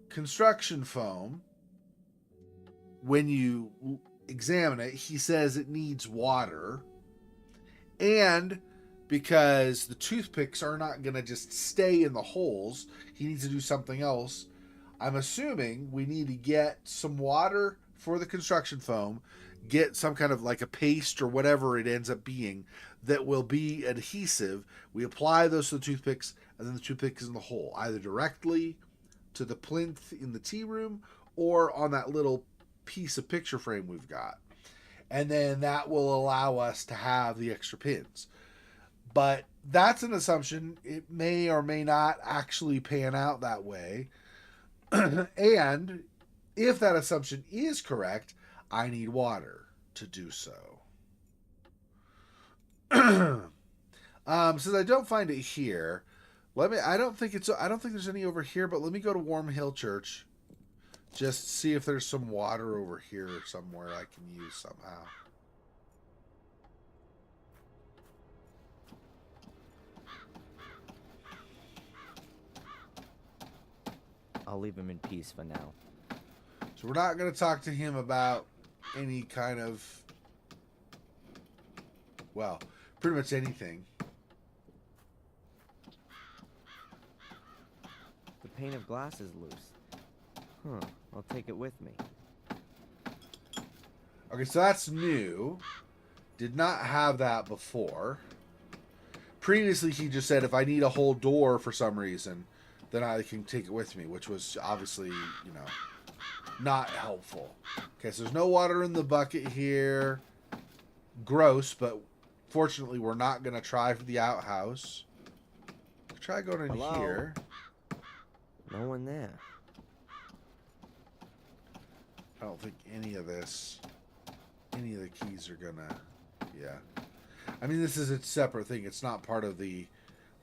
construction foam, when you examine it, he says it needs water. And because the toothpicks are not going to just stay in the holes, he needs to do something else. I'm assuming we need to get some water for the construction foam, get some kind of like a paste or whatever it ends up being that will be adhesive. We apply those to the toothpicks, and then the toothpick is in the hole, either directly to the plinth in the tea room or on that little piece of picture frame we've got. And then that will allow us to have the extra pins. But that's an assumption. It may or may not actually pan out that way. And if that assumption is correct, I need water to do so. Since I don't find it here, I don't think there's any over here, but let me go to Warm Hill Church. Just see if there's some water over here somewhere I can use somehow. I'll leave him in peace for now. So we're not going to talk to him about any kind of, well, pretty much anything. The pane of glass is loose. Huh, I'll take it with me. Okay, so that's new. Did not have that before. Previously, he just said if I need a whole door for some reason, then I can take it with me, which was obviously, not helpful. Okay, so there's no water in the bucket here. Gross, but fortunately, we're not going to try for the outhouse. Try going in here. No one there. I don't think any of the keys are gonna, yeah. I mean, this is a separate thing. It's not part of the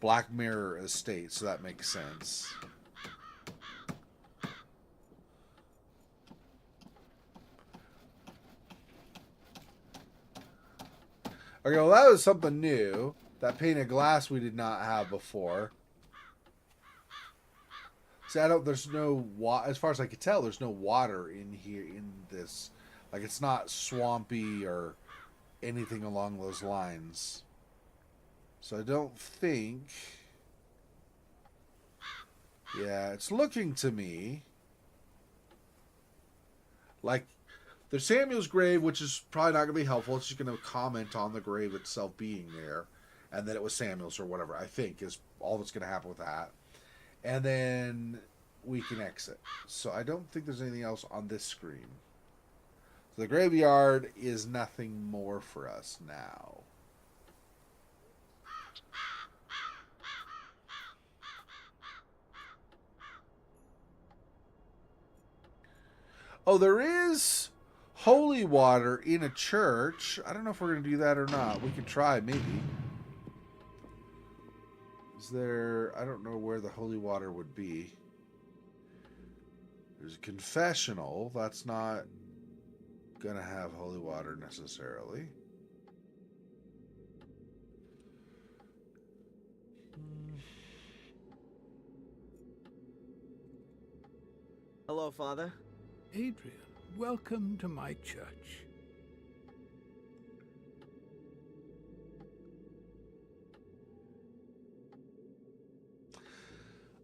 Black Mirror estate, so that makes sense. Okay, well, that was something new. That pane of glass we did not have before. See, there's no water, as far as I could tell, there's no water in here, in this. Like, it's not swampy or anything along those lines. So I don't think, yeah, it's looking to me like there's Samuel's grave, which is probably not going to be helpful. It's just going to comment on the grave itself being there, and that it was Samuel's or whatever, I think, is all that's going to happen with that. And then we can exit. So I don't think there's anything else on this screen. So the graveyard is nothing more for us now. Oh, there is holy water in a church. I don't know if we're going to do that or not. We can try, maybe. Is there... I don't know where the holy water would be. There's a confessional. That's not going to have holy water necessarily. Hello, Father. Adrian, welcome to my church.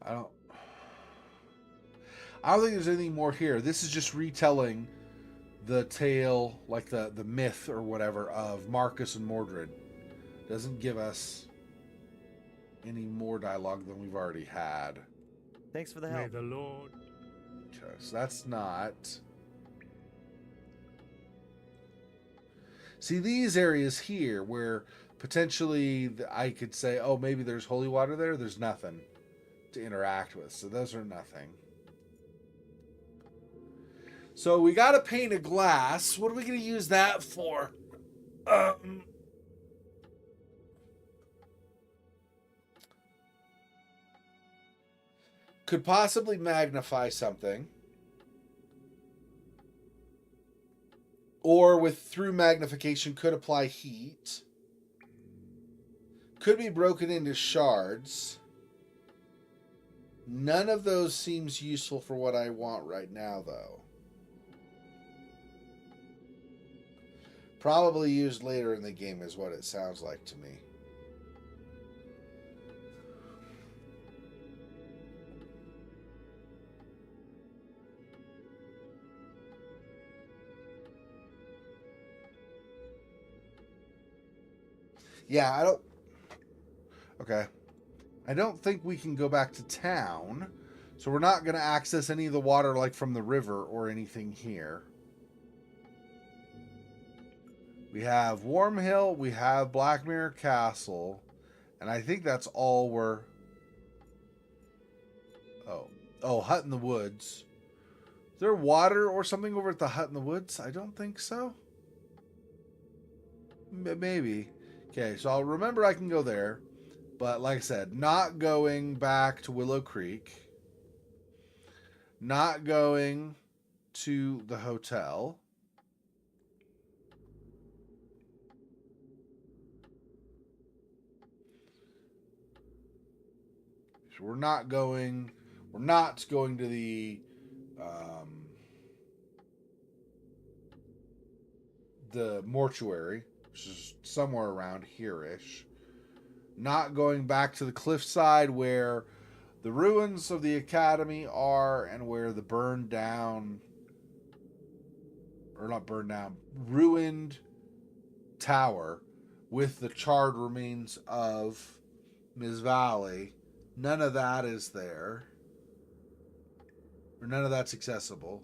I don't think there's anything more here. This is just retelling the tale, like the myth or whatever, of Marcus and Mordred. Doesn't give us any more dialogue than we've already had. Thanks for the May help. the Lord... Okay, so that's not... See, these areas here where potentially I could say, oh, maybe there's holy water there. There's nothing to interact with. So those are nothing. So we got to paint a glass. What are we going to use that for? Could possibly magnify something. Or with through magnification could apply heat. Could be broken into shards. None of those seems useful for what I want right now, though. Probably used later in the game is what it sounds like to me. Yeah, I don't... Okay. I don't think we can go back to town. So we're not going to access any of the water like from the river or anything here. We have Warm Hill, we have Black Mirror Castle, and I think that's all we're... Oh, Hut in the Woods. Is there water or something over at the Hut in the Woods? I don't think so. Maybe. Okay, so I'll remember I can go there. But like I said, not going back to Willow Creek. Not going to the hotel. So we're not going to the mortuary, which is somewhere around here-ish. Not going back to the cliffside where the ruins of the academy are and where the ruined tower with the charred remains of Ms. Valley. None of that is there. Or none of that's accessible.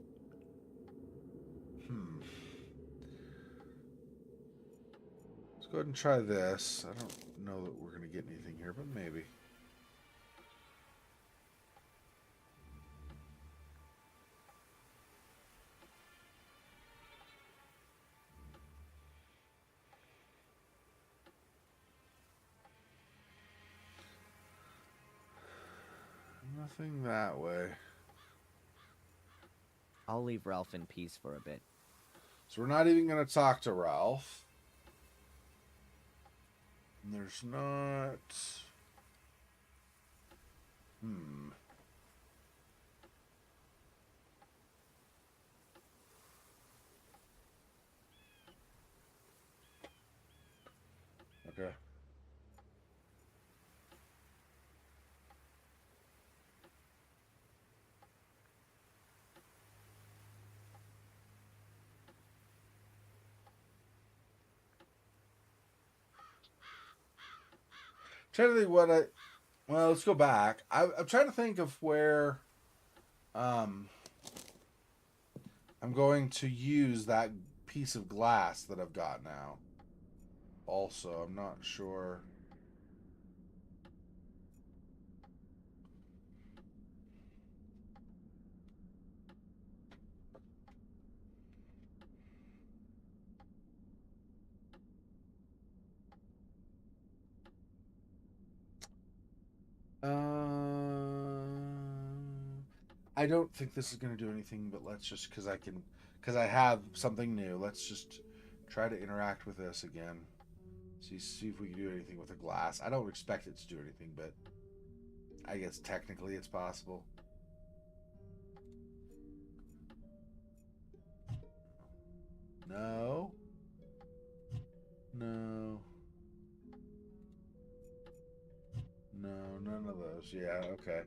Let's go ahead and try this. I don't know that we're going to get anything here, but maybe. Nothing that way. I'll leave Ralph in peace for a bit. So we're not even going to talk to Ralph. And there's not... Okay. Trying to think what I... Well, let's go back. I'm trying to think of where I'm going to use that piece of glass that I've got now. Also, I'm not sure. I don't think this is going to do anything, but let's just, because I have something new. Let's just try to interact with this again. See if we can do anything with the glass. I don't expect it to do anything, but I guess technically it's possible. No. No. No, none of those. Yeah, okay.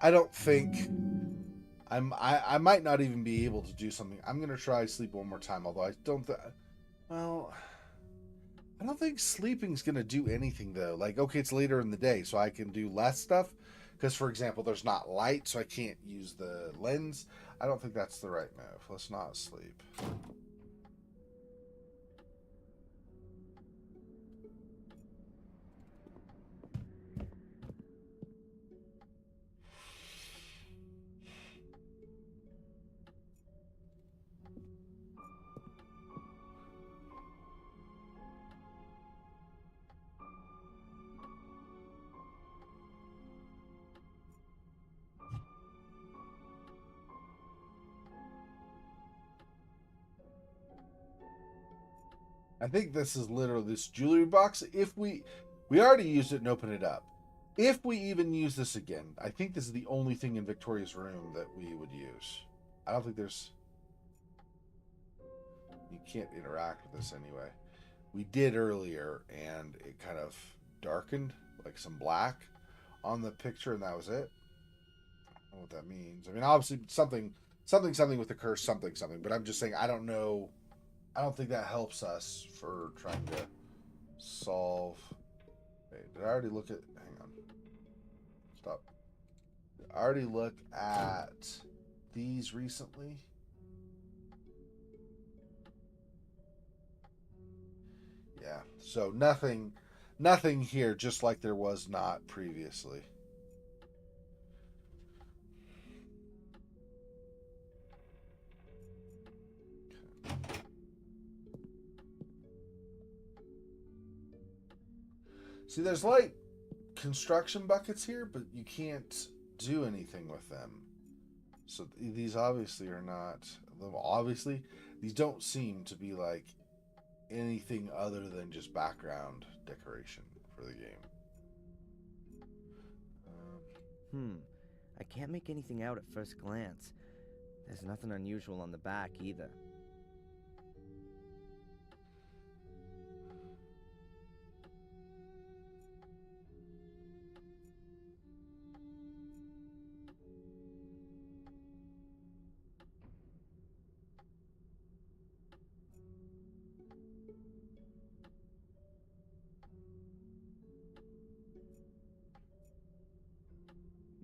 I don't think I might not even be able to do something. I'm gonna try sleep one more time, although I don't well, I don't think sleeping's gonna do anything though. Like, okay, it's later in the day, so I can do less stuff. Because, for example, there's not light, so I can't use the lens. I don't think that's the right move. Let's not sleep. I think this is literally this jewelry box. If we already used it and opened it up. If we even use this again, I think this is the only thing in Victoria's room that we would use. I don't think there's... You can't interact with this anyway. We did earlier, and it kind of darkened, like some black on the picture, and that was it. I don't know what that means. I mean, obviously something with the curse, something. But I'm just saying, I don't know. I don't think that helps us for trying to solve. Wait, did I already look at? Hang on. Stop. Did I already look at these recently? Yeah. So nothing here, just like there was not previously. See, there's like construction buckets here, but you can't do anything with them. So these obviously are not. Obviously, these don't seem to be like anything other than just background decoration for the game. I can't make anything out at first glance. There's nothing unusual on the back either.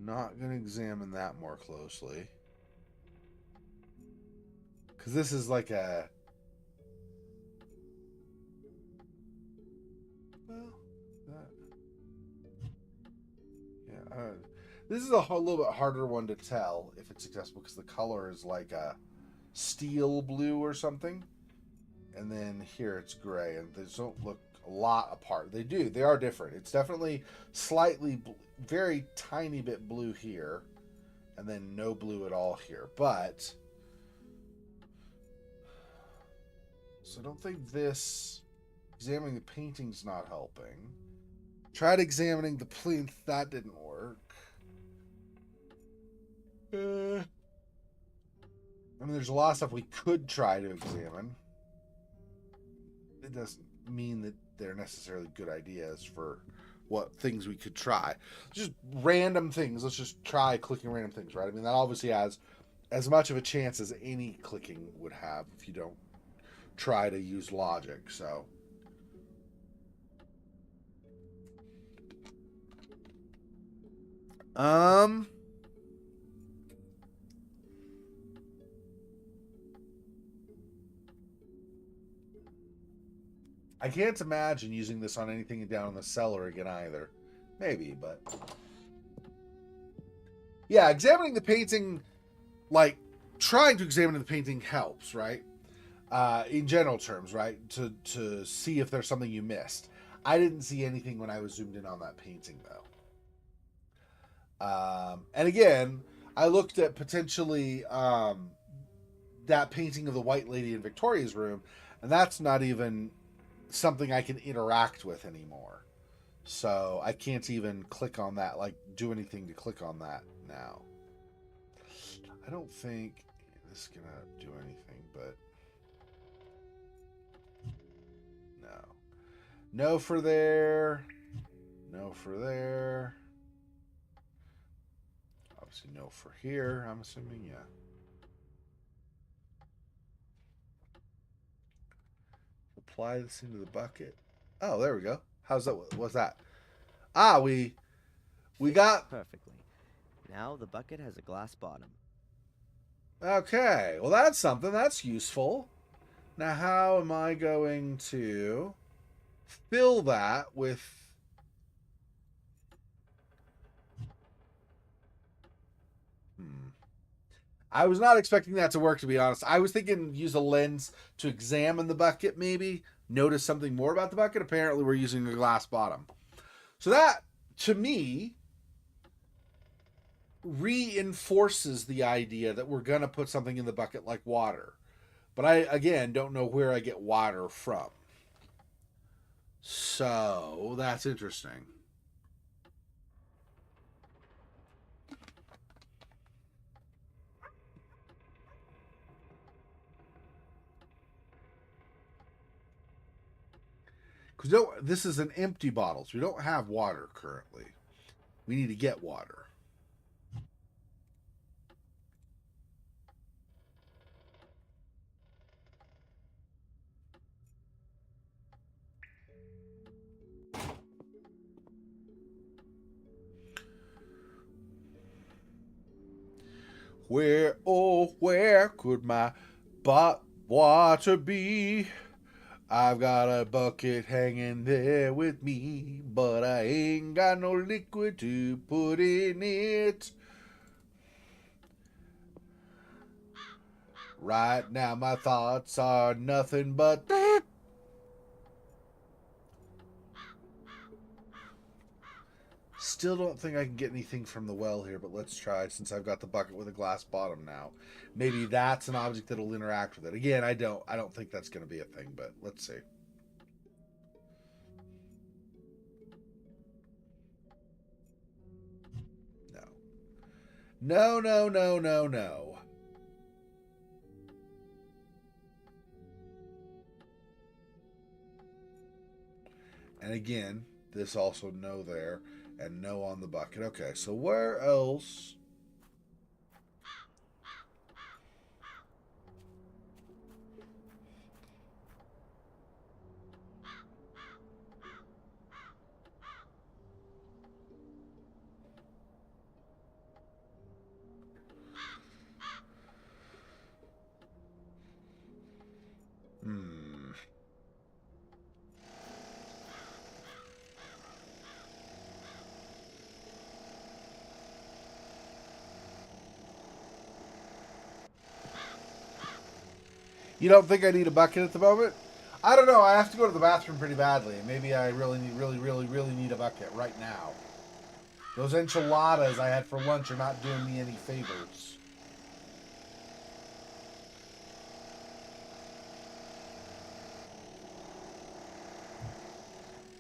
Not going to examine that more closely. Because this is like a... Well, that... Yeah, this is a little bit harder one to tell if it's successful because the color is like a steel blue or something. And then here it's gray, and they don't look a lot apart. They do. They are different. It's definitely slightly, very tiny bit blue here, and then no blue at all here. But... So I don't think this... Examining the painting's not helping. Tried examining the plinth. That didn't work. I mean, there's a lot of stuff we could try to examine. It doesn't mean that they're necessarily good ideas for what things we could try. Just random things. Let's just try clicking random things, right? I mean, that obviously has as much of a chance as any clicking would have if you don't try to use logic. So I can't imagine using this on anything down in the cellar again either. Maybe, but... Yeah, examining the painting, like, trying to examine the painting helps, right? In general terms, right? To see if there's something you missed. I didn't see anything when I was zoomed in on that painting, though. And again, I looked at potentially that painting of the White Lady in Victoria's room, and that's not even something I can interact with anymore. So I can't even click on that, like do anything to click on that now. I don't think this is gonna do anything, but no. No for there. No for there. Obviously, no for here. I'm assuming, yeah. Apply this into the bucket. Oh, there we go. How's that? What's that? Ah, we got. Perfectly. Now the bucket has a glass bottom. Okay, well that's something. That's useful. Now, how am I going to fill that with? I was not expecting that to work, to be honest. I was thinking use a lens to examine the bucket, maybe notice something more about the bucket. Apparently, we're using a glass bottom. So that, to me, reinforces the idea that we're going to put something in the bucket like water. But I, again, don't know where I get water from. So that's interesting. Because no, this is an empty bottle, so we don't have water currently. We need to get water. Where, oh, where could my water be? I've got a bucket hanging there with me, but I ain't got no liquid to put in it. Right now my thoughts are nothing but... Still don't think I can get anything from the well here, but let's try since I've got the bucket with a glass bottom now. Maybe that's an object that'll interact with it. Again, I don't think that's going to be a thing, but let's see. No. No, no, no, no, no. And again, this also no there and no on the bucket. Okay, so where else? Hmm. You don't think I need a bucket at the moment? I don't know. I have to go to the bathroom pretty badly. Maybe I really need a bucket right now. Those enchiladas I had for lunch are not doing me any favors.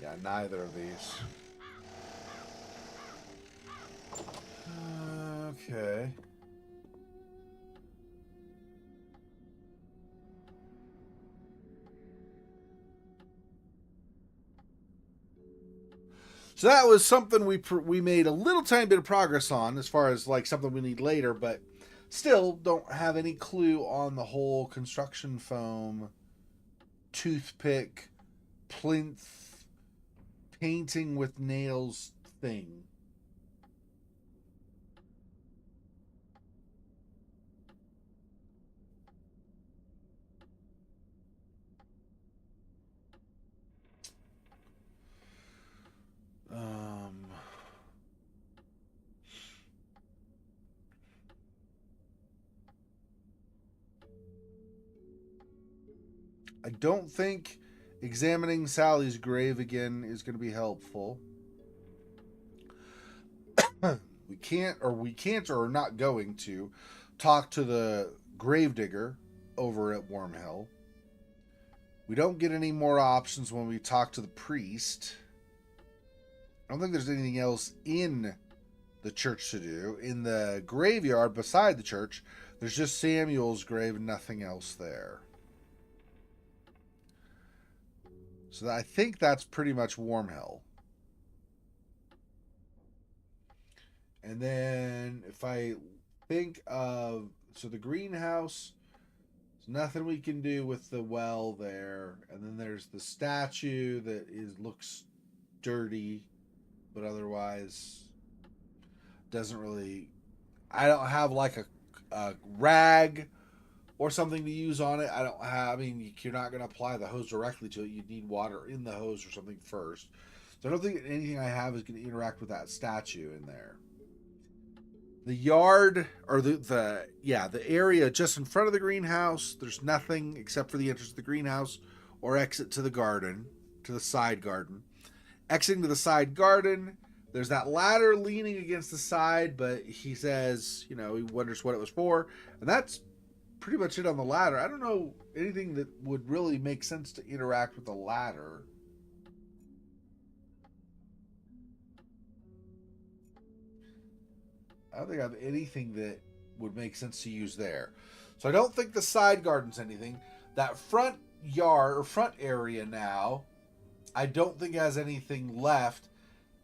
Yeah, neither of these. Okay. So that was something we made a little tiny bit of progress on as far as like something we need later, but still don't have any clue on the whole construction foam, toothpick, plinth, painting with nails thing. I don't think examining Sally's grave again is going to be helpful. we can't or are not going to talk to the gravedigger over at Wormhill. We don't get any more options when we talk to the priest. I don't think there's anything else in the church to do. In the graveyard beside the church, there's just Samuel's grave and nothing else there. So I think that's pretty much Wormhill. And then if I think of, so the greenhouse, there's nothing we can do with the well there. And then there's the statue that looks dirty, but otherwise doesn't really. I don't have like a rag or something to use on it. I don't have. I mean, you're not going to apply the hose directly to it. You need water in the hose or something first. So I don't think anything I have is going to interact with that statue in there. The yard, or the area just in front of the greenhouse, there's nothing except for the entrance to the greenhouse or exit to the garden, to the side garden. Exiting to the side garden, there's that ladder leaning against the side, but he says, he wonders what it was for, and that's pretty much it on the ladder. I don't know anything that would really make sense to interact with the ladder. I don't think I have anything that would make sense to use there. So I don't think the side garden's anything. That front yard or front area now, I don't think has anything left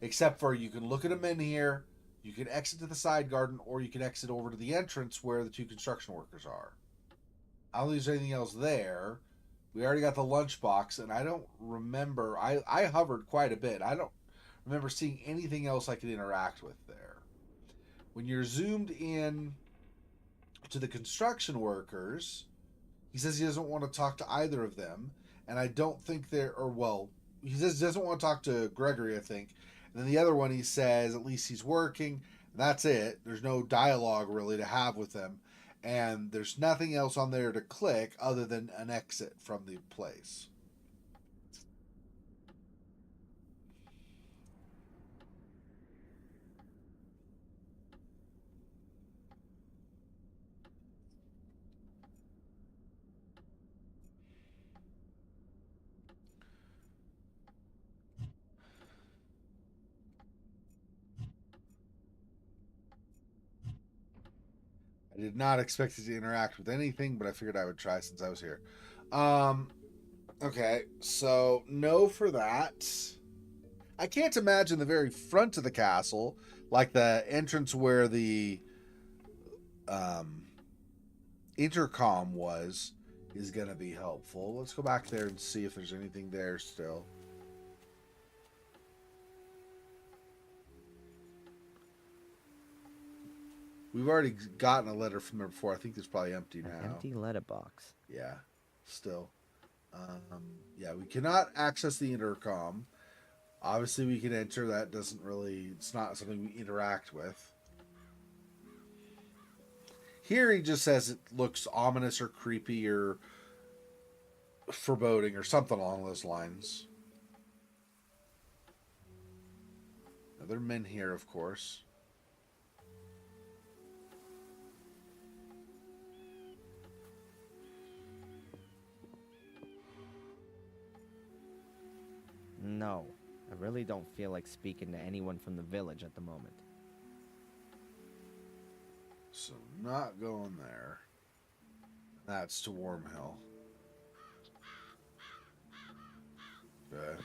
except for you can look at them in here, you can exit to the side garden, or you can exit over to the entrance where the 2 construction workers are. I don't think there's anything else there. We already got the lunchbox, and I don't remember. I hovered quite a bit. I don't remember seeing anything else I could interact with there. When you're zoomed in to the construction workers, he says he doesn't want to talk to either of them, and I don't think he says he doesn't want to talk to Gregory, I think. And then the other one, he says at least he's working, and that's it. There's no dialogue really to have with them, and there's nothing else on there to click other than an exit from the place. I did not expect it to interact with anything, but I figured I would try since I was here. Okay, so no for that. I can't imagine the very front of the castle, like the entrance where the intercom was, is going to be helpful. Let's go back there and see if there's anything there still. We've already gotten a letter from there before. I think it's probably empty now. An empty letterbox. Yeah, still. Yeah, we cannot access the intercom. Obviously, we can enter. That doesn't really... It's not something we interact with. Here he just says it looks ominous or creepy or foreboding or something along those lines. Now, there are men here, of course. No, I really don't feel like speaking to anyone from the village at the moment. So, not going there. That's to Wormhill. Okay.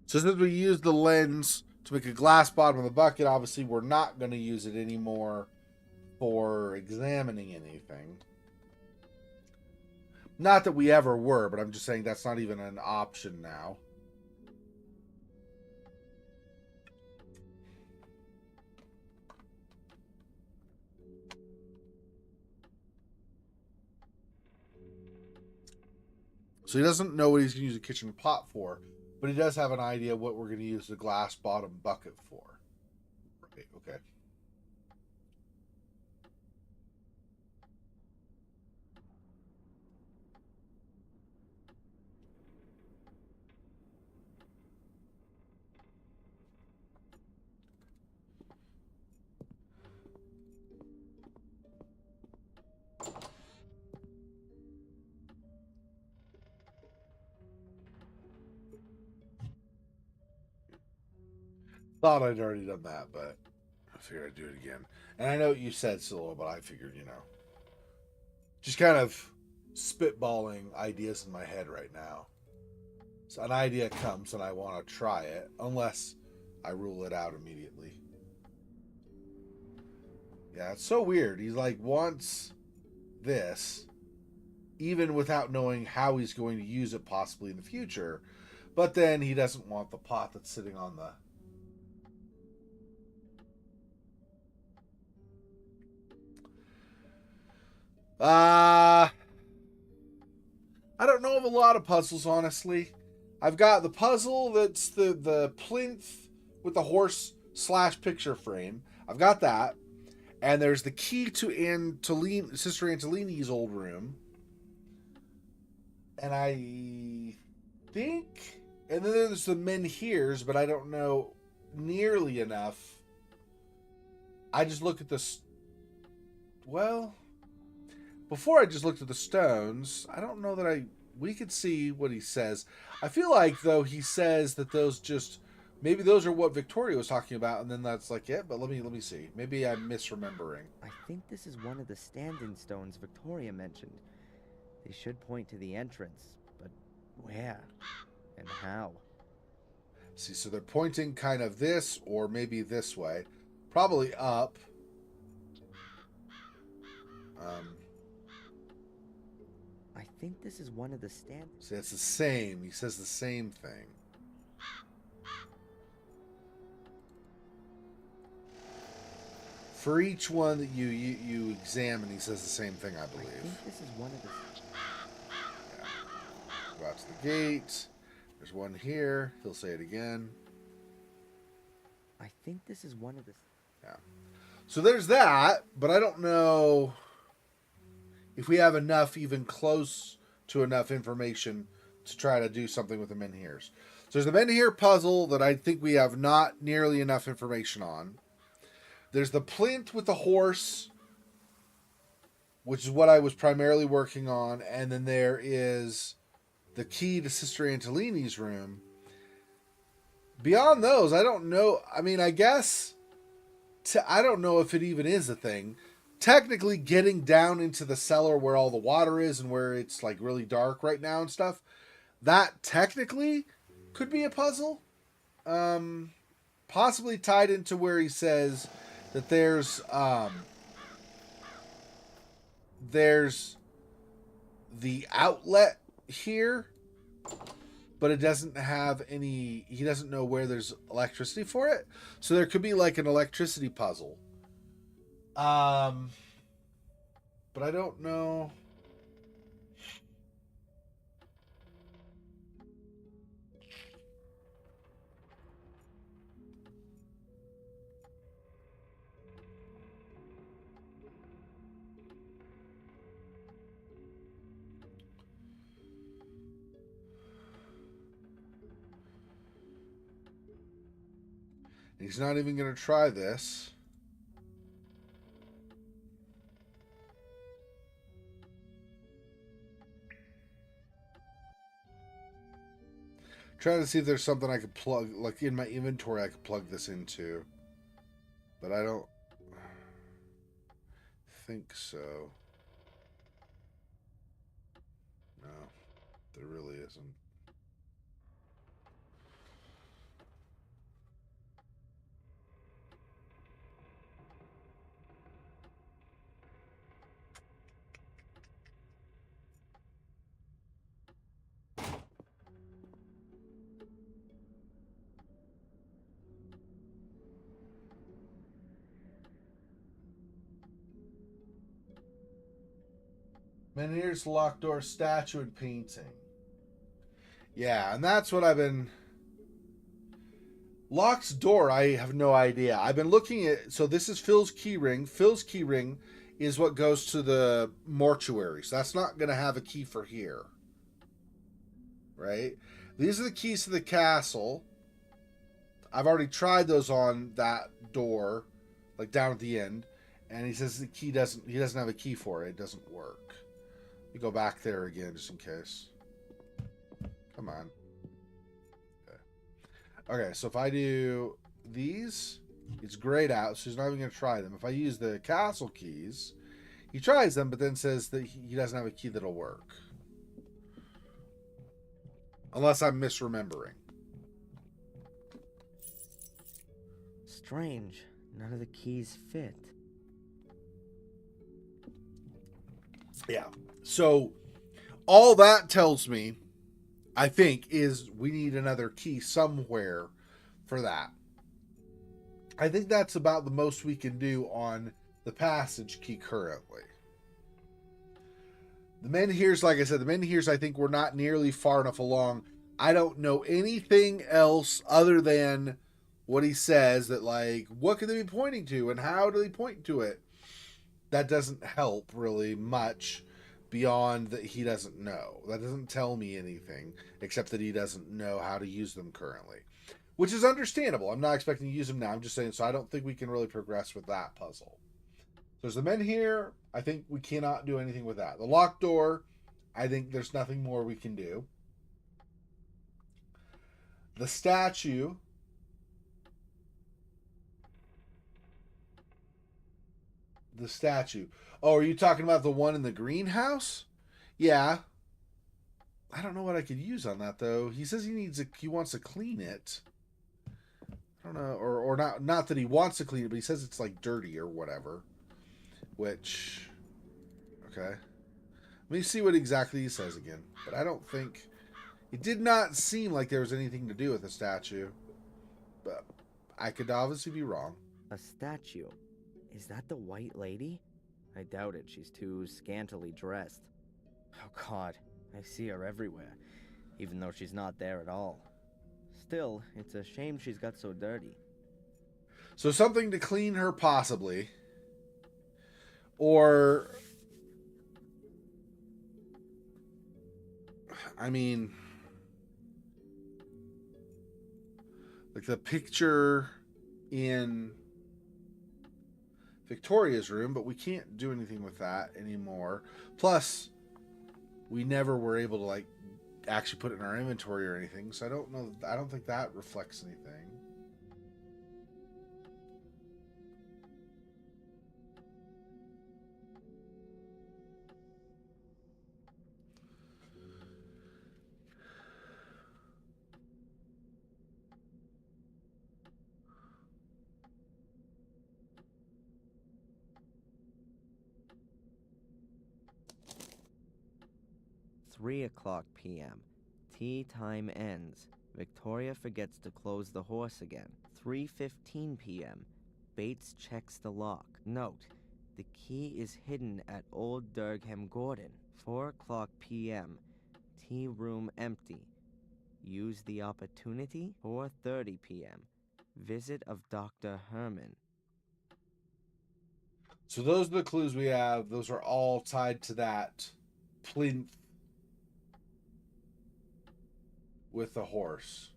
So since we used the lens to make a glass bottom of the bucket, obviously we're not going to use it anymore for examining anything. Not that we ever were, but I'm just saying that's not even an option now. So he doesn't know what he's going to use the kitchen pot for, but he does have an idea what we're going to use the glass bottom bucket for. Right, okay. Thought I'd already done that, but I figured I'd do it again. And I know what you said, Silo, but I figured, just kind of spitballing ideas in my head right now. So an idea comes and I want to try it, unless I rule it out immediately. Yeah, it's so weird. He like wants this, even without knowing how he's going to use it possibly in the future. But then he doesn't want the pot that's sitting on the... I don't know of a lot of puzzles, honestly. I've got the puzzle that's the plinth with the horse / picture frame. I've got that. And there's the key to Sister Antolini's old room. And I think... And then there's the menhirs, but I don't know nearly enough. I just look at this... Well... Before I just looked at the stones, I don't know that we could see what he says. I feel like, though, he says that those just... Maybe those are what Victoria was talking about, and then that's like it, but let me see. Maybe I'm misremembering. I think this is one of the standing stones Victoria mentioned. They should point to the entrance, but where and how? See, so they're pointing kind of this, or maybe this way. Probably up. I think this is one of the standing... See, it's the same. He says the same thing. For each one that you examine, he says the same thing, I believe. I think this is one of the... Yeah. Go out to the gate. There's one here. He'll say it again. I think this is one of the... Yeah. So there's that, but I don't know if we have enough, even close to enough information to try to do something with the menhirs. So there's the menhir puzzle that I think we have not nearly enough information on. There's the plinth with the horse, which is what I was primarily working on. And then there is the key to Sister Antolini's room. Beyond those, I don't know. I mean, I guess... I don't know if it even is a thing. Technically, getting down into the cellar where all the water is and where it's like really dark right now and stuff, that technically could be a puzzle. Possibly tied into where he says that there's the outlet here, but it doesn't have any... He doesn't know where there's electricity for it. So there could be like an electricity puzzle. But I don't know... He's not even going to try this. Trying to see if there's something I could plug, like in my inventory, I could plug this into. But I don't think so. No, there really isn't. Menhir's locked door statue and painting. Yeah, and that's what I've been... Lock's door, I have no idea. I've been looking at... So this is Phil's keyring. Phil's keyring is what goes to the mortuary. So that's not going to have a key for here. Right? These are the keys to the castle. I've already tried those on that door, like down at the end. And he says he doesn't have a key for it. It doesn't work. You go back there again just in case. Come on. Okay, so if I do these, it's grayed out, so he's not even going to try them. If I use the castle keys, he tries them, but then says that he doesn't have a key that'll work. Unless I'm misremembering. Strange. None of the keys fit. Yeah. So all that tells me, I think, is we need another key somewhere for that. I think that's about the most we can do on the passage key currently. The Menhirs, like I said, the Menhirs, I think we're not nearly far enough along. I don't know anything else other than what he says, that, like, what could they be pointing to and how do they point to it? That doesn't help really much beyond that he doesn't know. That doesn't tell me anything except that he doesn't know how to use them currently, which is understandable. I'm not expecting to use them now. I'm just saying, so I don't think we can really progress with that puzzle. There's the Menhir. I think we cannot do anything with that. The locked door, I think there's nothing more we can do. The statue, Oh, are you talking about the one in the greenhouse? Yeah. I don't know what I could use on that though. He says he wants to clean it. I don't know, or not that he wants to clean it, but he says it's like dirty or whatever. Which, okay. Let me see what exactly he says again. But I don't think, it did not seem like there was anything to do with the statue. But I could obviously be wrong. A statue. Is that the white lady? I doubt it. She's too scantily dressed. Oh God, I see her everywhere, even though she's not there at all. Still, it's a shame she's got so dirty. So something to clean her possibly. Or, I mean, like the picture in Victoria's room, but we can't do anything with that anymore. Plus, we never were able to, like, actually put it in our inventory or anything, so I don't know. I don't think that reflects anything. Three o'clock p.m. Tea time ends. Victoria forgets to close the horse again. 3:15 p.m. Bates checks the lock. Note, the key is hidden at Old Durgham Gordon. 4 o'clock p.m. Tea room empty. Use the opportunity. 4:30 p.m. Visit of Dr. Herman. So those are the clues we have. Those are all tied to that plinth with the horse.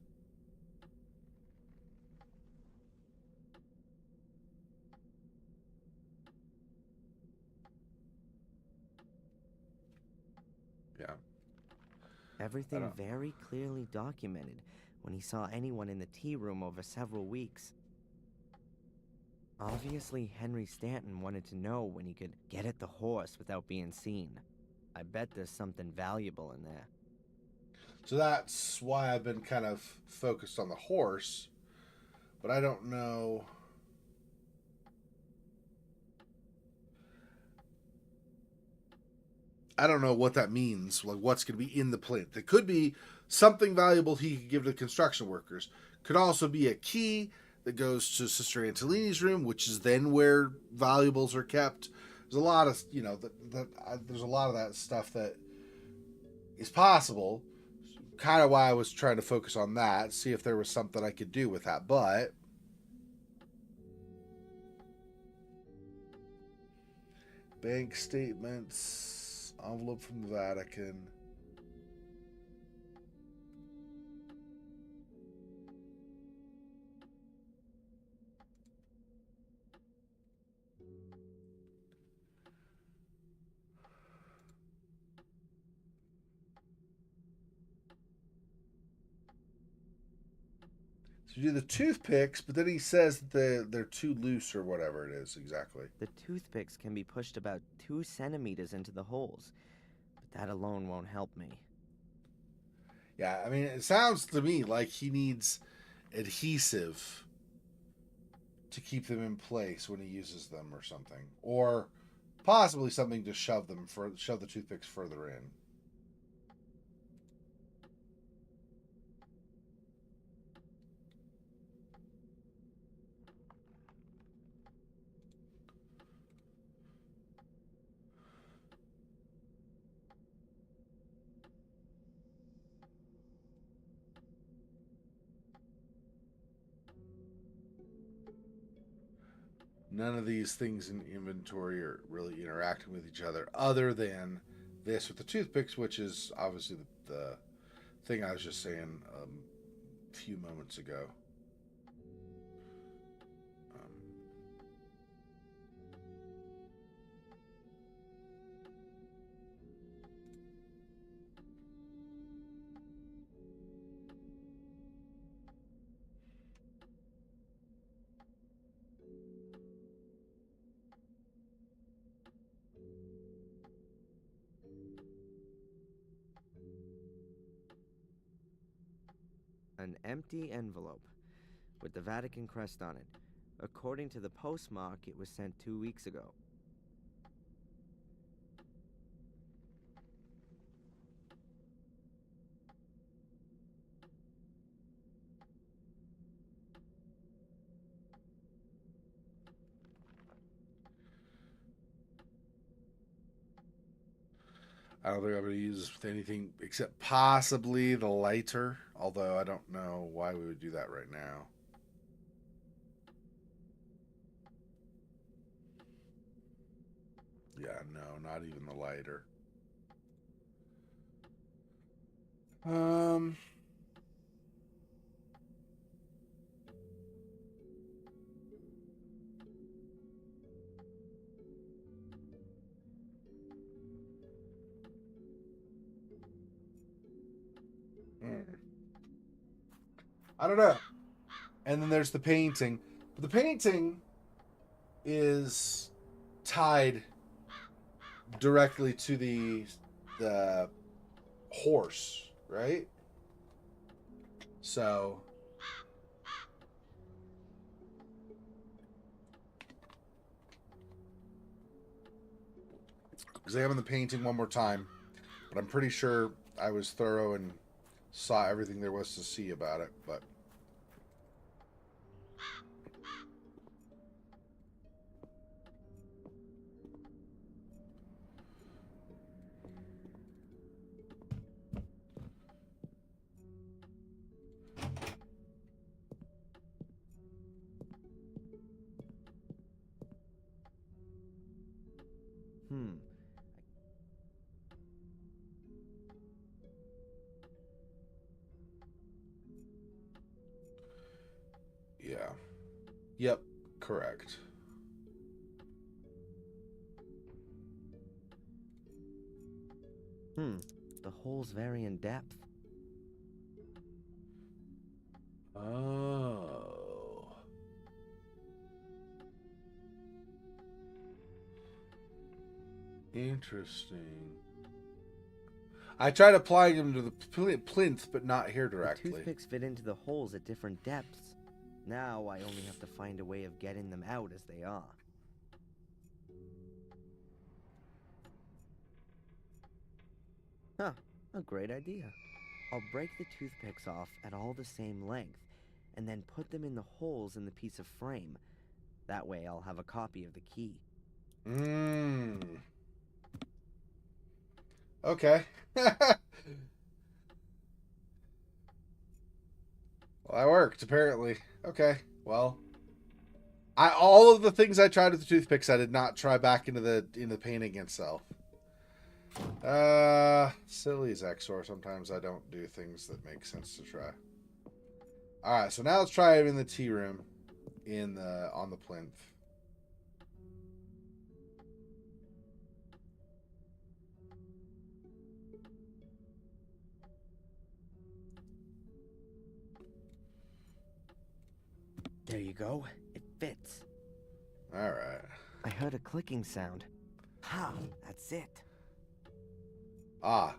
Yeah. Everything very clearly documented when he saw anyone in the tea room over several weeks. Obviously, Henry Stanton wanted to know when he could get at the horse without being seen. I bet there's something valuable in there. So that's why I've been kind of focused on the horse, but I don't know. I don't know what that means, like what's going to be in the plinth. It could be something valuable he could give to the construction workers. Could also be a key that goes to Sister Antolini's room, which is then where valuables are kept. There's a lot of, there's a lot of that stuff that is possible. Kind of why I was trying to focus on that, see if there was something I could do with that. But bank statements, envelope from the Vatican. So you do the toothpicks, but then he says that they're too loose or whatever it is exactly. The toothpicks can be pushed about 2 centimeters into the holes, but that alone won't help me. Yeah, I mean, it sounds to me like he needs adhesive to keep them in place when he uses them or something. Or possibly something to shove the toothpicks further in. None of these things in inventory are really interacting with each other other than this with the toothpicks, which is obviously the thing I was just saying a few moments ago. Um, An empty envelope with the Vatican crest on it. According to the postmark, it was sent 2 weeks ago. I don't think I'm going to use this with anything except possibly the lighter, although I don't know why we would do that right now. Yeah, no, not even the lighter. Um, I don't know. And then there's the painting. But the painting is tied directly to the horse, right? So examine the painting one more time, but I'm pretty sure I was thorough and saw everything there was to see about it, but Hmm. yeah. Yep, correct. The holes vary in depth. Oh. Interesting. I tried applying them to the plinth, but not here The directly. toothpicks fit into the holes at different depths. Now I only have to find a way of getting them out as they are. Huh, a great idea. I'll break the toothpicks off at all the same length, and then put them in the holes in the piece of frame. That way I'll have a copy of the key. Mmm. Okay. Well, that worked, apparently. Okay, well. All of the things I tried with the toothpicks I did not try back into the painting itself. Silly as XOR. Sometimes I don't do things that make sense to try. Alright, so now let's try it in the tea room on the plinth. There you go. It fits. All right. I heard a clicking sound. Ha! That's it. Ah,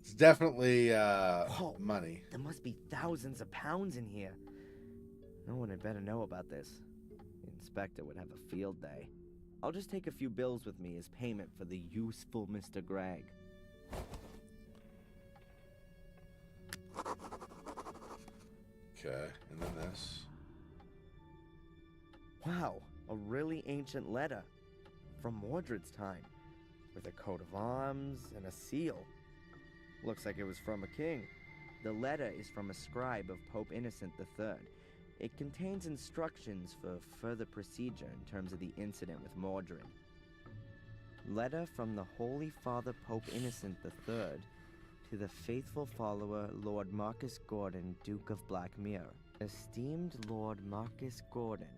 it's definitely Whoa. money. There must be thousands of pounds in here. No one had better know about this. The inspector would have a field day. I'll just take a few bills with me as payment for the useful Mr. Gregg. Okay, and then this. Wow, a really ancient letter. From Mordred's time. With a coat of arms and a seal. Looks like it was from a king. The letter is from a scribe of Pope Innocent III. It contains instructions for further procedure in terms of the incident with Mordred. Letter from the Holy Father Pope Innocent III to the faithful follower Lord Marcus Gordon, Duke of Blackmere. Esteemed Lord Marcus Gordon,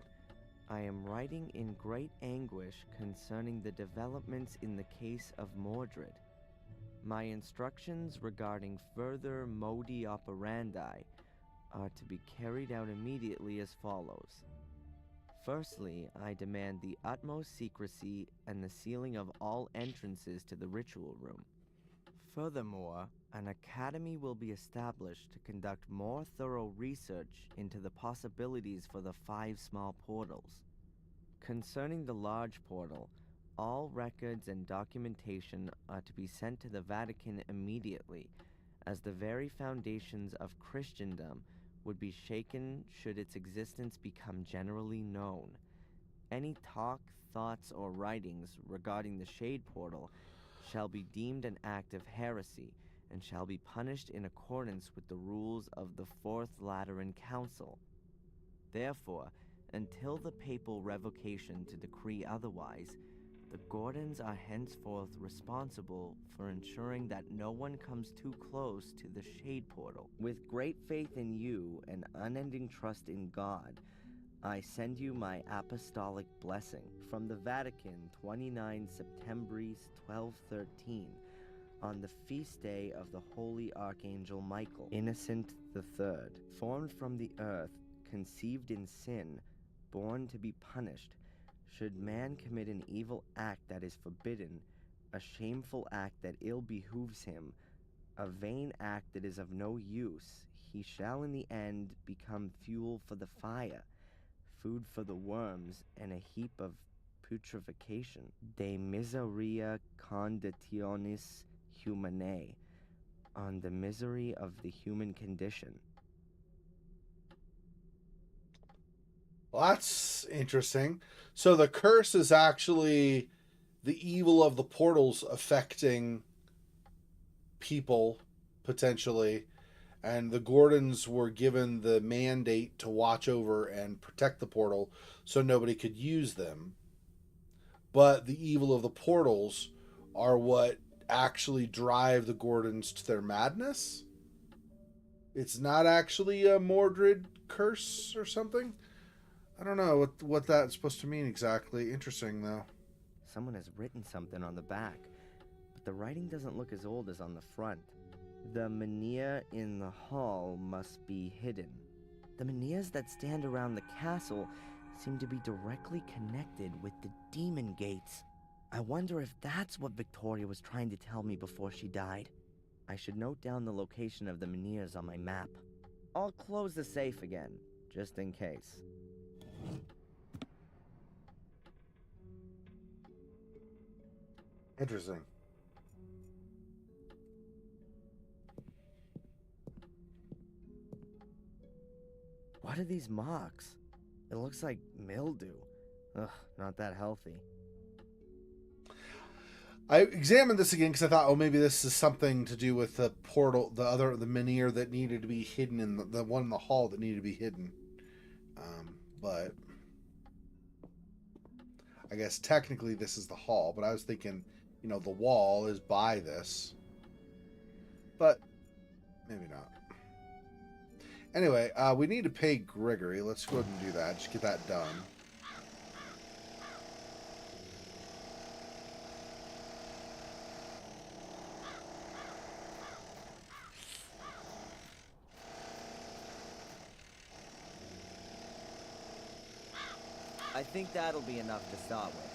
I am writing in great anguish concerning the developments in the case of Mordred. My instructions regarding further modi operandi are to be carried out immediately as follows. Firstly, I demand the utmost secrecy and the sealing of all entrances to the ritual room. Furthermore, an academy will be established to conduct more thorough research into the possibilities for the 5 small portals. Concerning the large portal, all records and documentation are to be sent to the Vatican immediately, as the very foundations of Christendom would be shaken should its existence become generally known. Any talk, thoughts, or writings regarding the Shade Portal shall be deemed an act of heresy and shall be punished in accordance with the rules of the Fourth Lateran Council. Therefore, until the papal revocation to decree otherwise, the Gordons are henceforth responsible for ensuring that no one comes too close to the Shade Portal. With great faith in you and unending trust in God, I send you my apostolic blessing from the Vatican, 29 Septembris 1213, on the feast day of the Holy Archangel Michael, Innocent III, formed from the earth, conceived in sin, born to be punished. Should man commit an evil act that is forbidden, a shameful act that ill behooves him, a vain act that is of no use, he shall in the end become fuel for the fire, food for the worms, and a heap of putrefaction. De miseria conditionis humanae, on the misery of the human condition. Well, that's interesting. So the curse is actually the evil of the portals affecting people, potentially. And the Gordons were given the mandate to watch over and protect the portal so nobody could use them. But the evil of the portals are what actually drive the Gordons to their madness. It's not actually a Mordred curse or something. I don't know what that's supposed to mean exactly. Interesting, though. Someone has written something on the back, but the writing doesn't look as old as on the front. The menhir in the hall must be hidden. The menhirs that stand around the castle seem to be directly connected with the demon gates. I wonder if that's what Victoria was trying to tell me before she died. I should note down the location of the menhirs on my map. I'll close the safe again, just in case. Interesting. What are these marks? It looks like mildew. Ugh, not that healthy. I examined this again because I thought, oh, maybe this is something to do with the portal, the menhir that needed to be hidden in the one in the hall that needed to be hidden. But I guess technically this is the hall, but I was thinking, the wall is by this. But maybe not. Anyway, we need to pay Gregory. Let's go ahead and do that. Just get that done. I think that'll be enough to start with.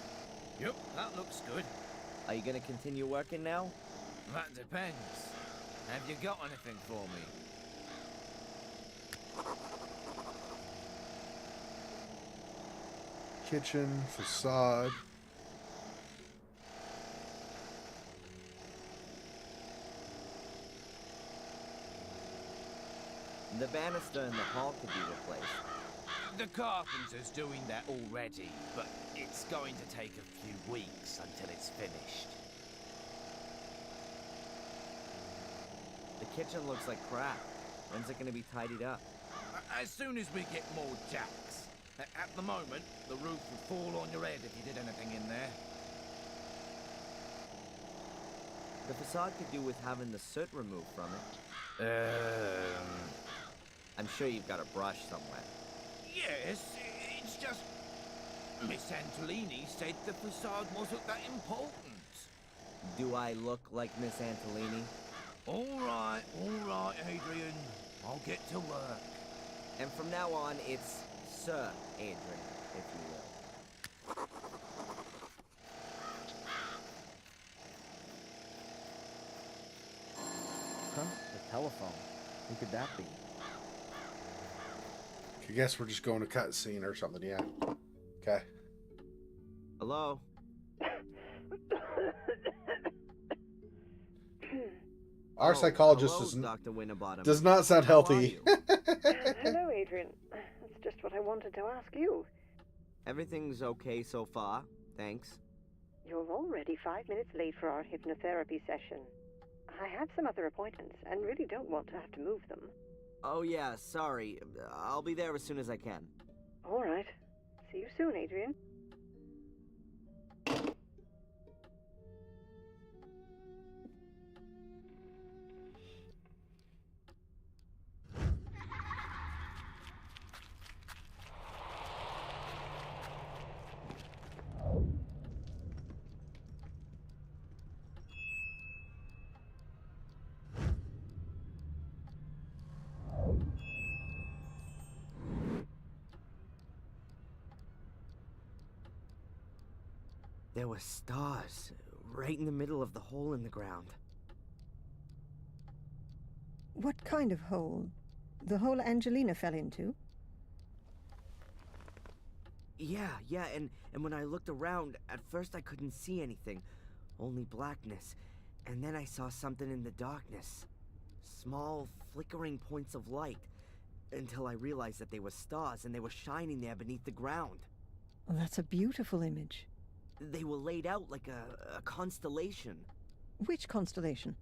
Yep, that looks good. Are you gonna continue working now? That depends. Have you got anything for me? Kitchen, facade. The banister in the hall could be replaced. The carpenter's doing that already, but it's going to take a few weeks until it's finished. The kitchen looks like crap. When's it gonna be tidied up? As soon as we get more jacks. At the moment, the roof would fall on your head if you did anything in there. The facade could do with having the soot removed from it. I'm sure you've got a brush somewhere. Yes, it's just... Miss Antolini said the facade wasn't that important. Do I look like Miss Antolini? All right, Adrian. I'll get to work. And from now on, it's Sir Adrian, if you will. Huh? The telephone. Who could that be? I guess we're just going to cutscene or something, yeah. Okay. Hello? Our psychologist hello, doesn't, Dr. Winterbottom. does not sound How are healthy. you? Hello, Adrian. That's just what I wanted to ask you. Everything's okay so far, thanks. You're already 5 minutes late for our hypnotherapy session. I have some other appointments and really don't want to have to move them. Oh yeah, sorry. I'll be there as soon as I can. All right. See you soon, Adrian. There were stars right in the middle of the hole in the ground. What kind of hole? The hole Angelina fell into? Yeah, and when I looked around, at first I couldn't see anything, only blackness. And then I saw something in the darkness. Small, flickering points of light. Until I realized that they were stars and they were shining there beneath the ground. Well, that's a beautiful image. They were laid out like a constellation. Which constellation?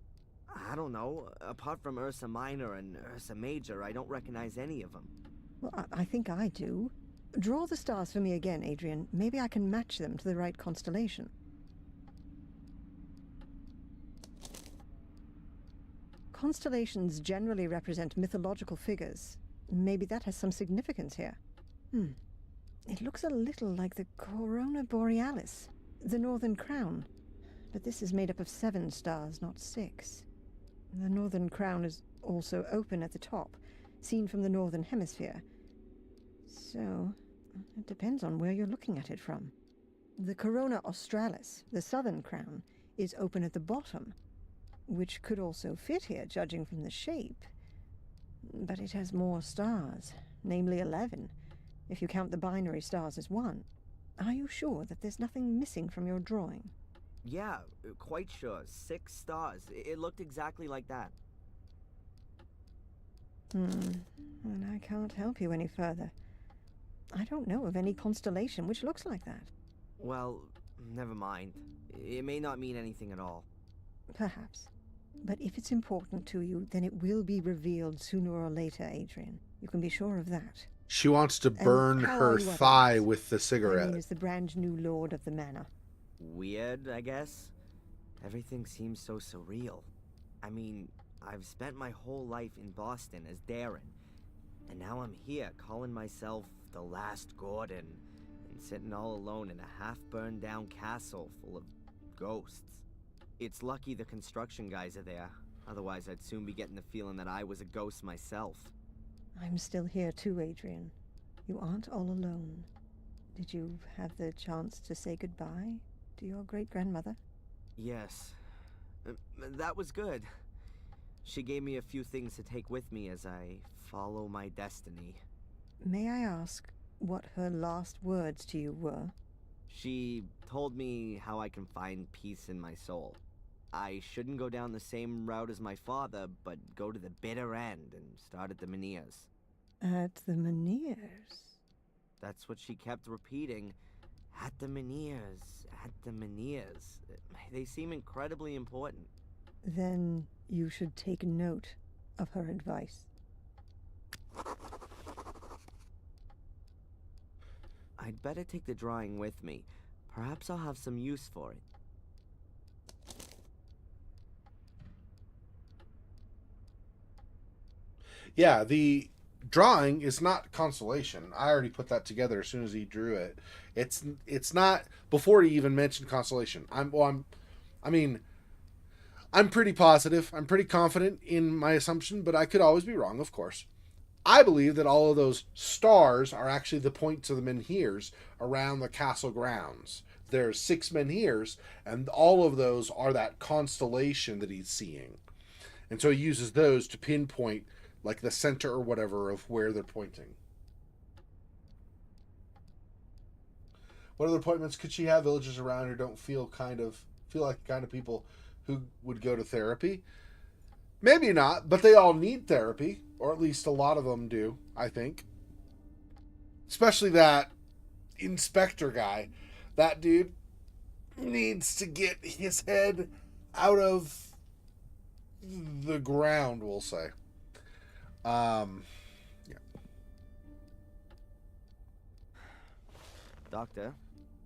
I don't know. Apart from Ursa Minor and Ursa Major, I don't recognize any of them. Well, I think I do. Draw the stars for me again, Adrian. Maybe I can match them to the right constellation. Constellations generally represent mythological figures. Maybe that has some significance here. It looks a little like the Corona Borealis, the Northern Crown. But this is made up of 7 stars, not 6. The Northern Crown is also open at the top, seen from the Northern Hemisphere. So, it depends on where you're looking at it from. The Corona Australis, the Southern Crown, is open at the bottom, which could also fit here, judging from the shape. But it has more stars, namely 11, if you count the binary stars as 1. Are you sure that there's nothing missing from your drawing? Yeah, quite sure. 6 stars. It looked exactly like that. And I can't help you any further. I don't know of any constellation which looks like that. Well, never mind. It may not mean anything at all. Perhaps. But if it's important to you, then it will be revealed sooner or later, Adrian. You can be sure of that. She wants to burn how her are you thigh otherwise? with the I cigarette. mean, as the brand new lord of the manor. Weird, I guess. Everything seems so surreal. I mean, I've spent my whole life in Boston as Darren, and now I'm here calling myself the last Gordon, and sitting all alone in a half-burned down castle full of ghosts. It's lucky the construction guys are there, otherwise I'd soon be getting the feeling that I was a ghost myself. I'm still here too, Adrian. You aren't all alone. Did you have the chance to say goodbye to your great-grandmother? Yes. That was good. She gave me a few things to take with me as I follow my destiny. May I ask what her last words to you were? She told me how I can find peace in my soul. I shouldn't go down the same route as my father, but go to the bitter end and start at the Manors. At the Manors? That's what she kept repeating. At the Manors, at the Manors. They seem incredibly important. Then you should take note of her advice. I'd better take the drawing with me. Perhaps I'll have some use for it. Yeah, the drawing is not consolation. I already put that together as soon as he drew it. It's not before he even mentioned consolation. I'm pretty positive. I'm pretty confident in my assumption, but I could always be wrong, of course. I believe that all of those stars are actually the points of the menhirs around the castle grounds. There's 6 menhirs, and all of those are that constellation that he's seeing. And so he uses those to pinpoint like the center or whatever of where they're pointing. What other appointments could she have? Villagers around her don't feel like the kind of people who would go to therapy. Maybe not, but they all need therapy, or at least a lot of them do, I think. Especially that inspector guy. That dude needs to get his head out of the ground, we'll say. Yeah. Doctor?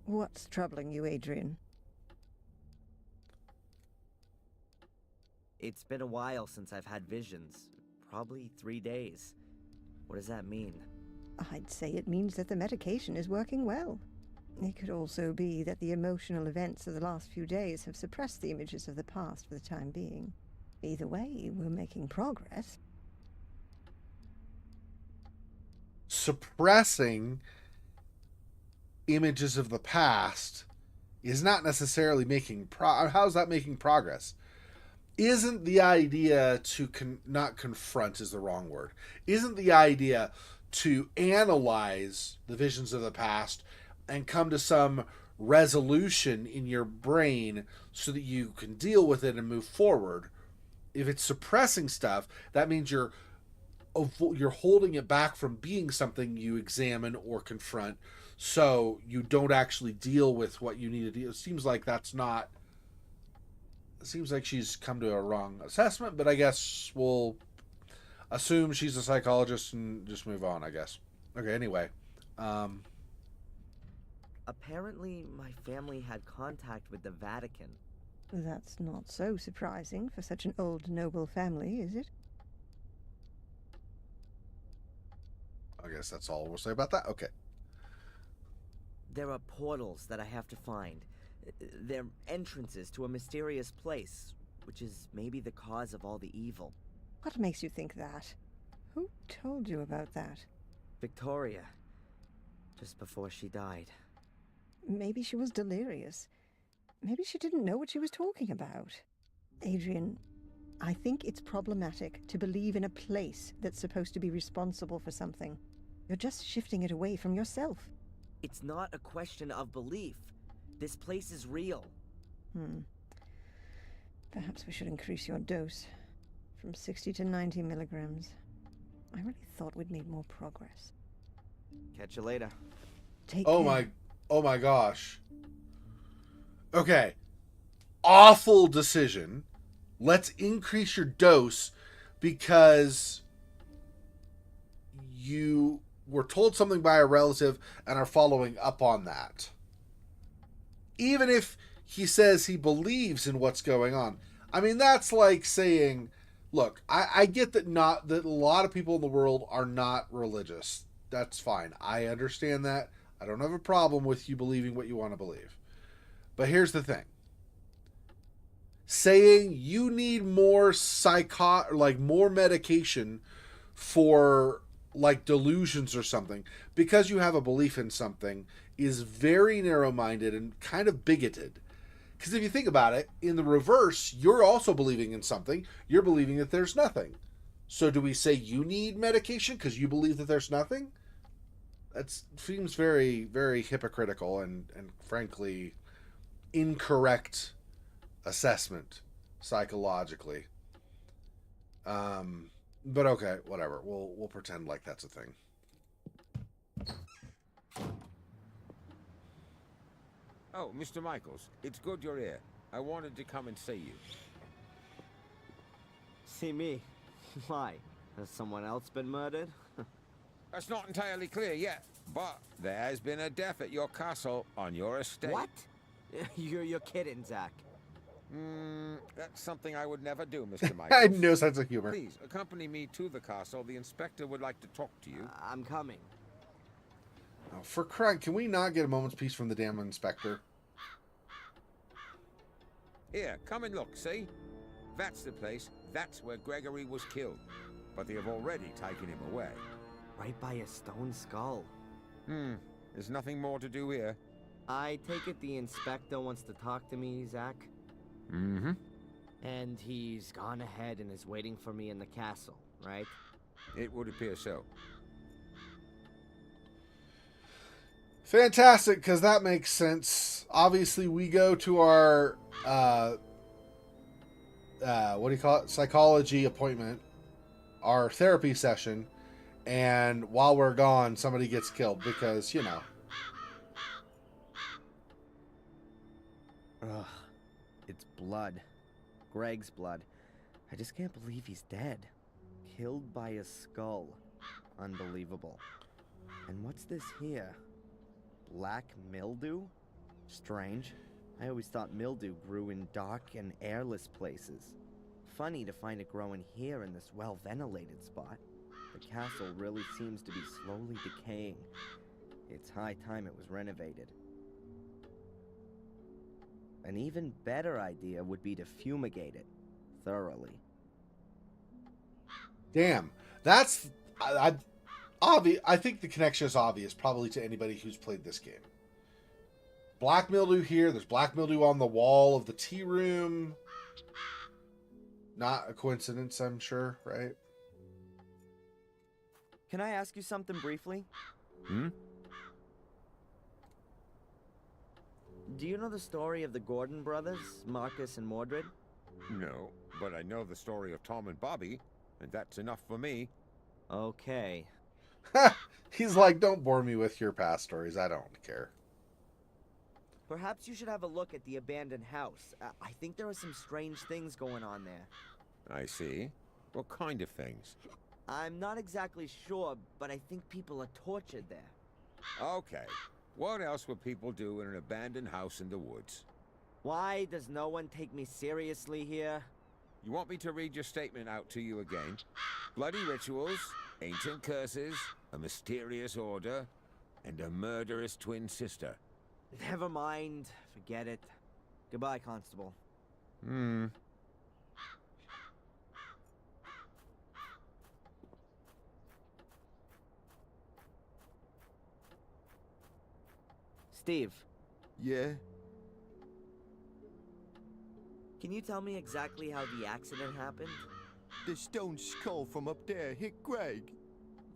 What's troubling you, Adrian? It's been a while since I've had visions. Probably 3 days. What does that mean? I'd say it means that the medication is working well. It could also be that the emotional events of the last few days have suppressed the images of the past for the time being. Either way, we're making progress. Suppressing images of the past is not necessarily making how's that making progress? Isn't the idea to not confront is the wrong word. Isn't the idea to analyze the visions of the past and come to some resolution in your brain so that you can deal with it and move forward? If it's suppressing stuff, that means you're holding it back from being something you examine or confront, so you don't actually deal with what you need to deal. It seems like she's come to a wrong assessment, but I guess we'll assume she's a psychologist and just move on, I guess. Okay, anyway. Apparently, my family had contact with the Vatican. That's not so surprising for such an old noble family, is it? I guess that's all we'll say about that. Okay. There are portals that I have to find. They're entrances to a mysterious place, which is maybe the cause of all the evil. What makes you think that? Who told you about that? Victoria, just before she died. Maybe she was delirious. Maybe she didn't know what she was talking about. Adrian, I think it's problematic to believe in a place that's supposed to be responsible for something. You're just shifting it away from yourself. It's not a question of belief. This place is real. Perhaps we should increase your dose from 60 to 90 milligrams. I really thought we'd made more progress. Catch you later. Take care. Oh my gosh. Okay. Awful decision. Let's increase your dose because you were told something by a relative and are following up on that. Even if he says he believes in what's going on. I mean, that's like saying, look, I get that a lot of people in the world are not religious. That's fine. I understand that. I don't have a problem with you believing what you want to believe. But here's the thing. Saying you need more more medication for like delusions or something because you have a belief in something is very narrow-minded and kind of bigoted. Because if you think about it, in the reverse, you're also believing in something. You're believing that there's nothing. So do we say you need medication because you believe that there's nothing? That seems very, very hypocritical and frankly incorrect assessment psychologically. But okay, whatever. We'll pretend like that's a thing. Oh, Mr. Michaels, it's good you're here. I wanted to come and see you. See me? Why? Has someone else been murdered? That's not entirely clear yet, but there has been a death at your castle on your estate. What? You're kidding, Zach. That's something I would never do, Mr. I Michaels. had no sense of humor. Please, accompany me to the castle. The inspector would like to talk to you. I'm coming. Oh, for crying, can we not get a moment's peace from the damn inspector? Here, come and look, see? That's the place. That's where Gregory was killed. But they have already taken him away. Right by a stone skull. There's nothing more to do here. I take it the inspector wants to talk to me, Zach? Mm-hmm. And he's gone ahead and is waiting for me in the castle, right? It would appear so. Fantastic, because that makes sense. Obviously, we go to our, what do you call it? Psychology appointment, our therapy session, and while we're gone, somebody gets killed because, you know. Ugh. It's blood. Greg's blood. I just can't believe he's dead. Killed by a skull. Unbelievable. And what's this here? Black mildew? Strange. I always thought mildew grew in dark and airless places. Funny to find it growing here in this well-ventilated spot. The castle really seems to be slowly decaying. It's high time it was renovated. An even better idea would be to fumigate it thoroughly. Damn. That's obvious. I think the connection is obvious, probably to anybody who's played this game. Black mildew here. There's black mildew on the wall of the tea room. Not a coincidence, I'm sure, right? Can I ask you something briefly? Do you know the story of the Gordon brothers, Marcus and Mordred? No, but I know the story of Tom and Bobby, and that's enough for me. Okay. He's like, don't bore me with your past stories. I don't care. Perhaps you should have a look at the abandoned house. I think there are some strange things going on there. I see. What kind of things? I'm not exactly sure, but I think people are tortured there. Okay. What else would people do in an abandoned house in the woods? Why does no one take me seriously here? You want me to read your statement out to you again? Bloody rituals, ancient curses, a mysterious order, and a murderous twin sister. Never mind. Forget it. Goodbye, Constable. Steve, Yeah? can you tell me exactly how the accident happened? The stone skull from up there hit Greg.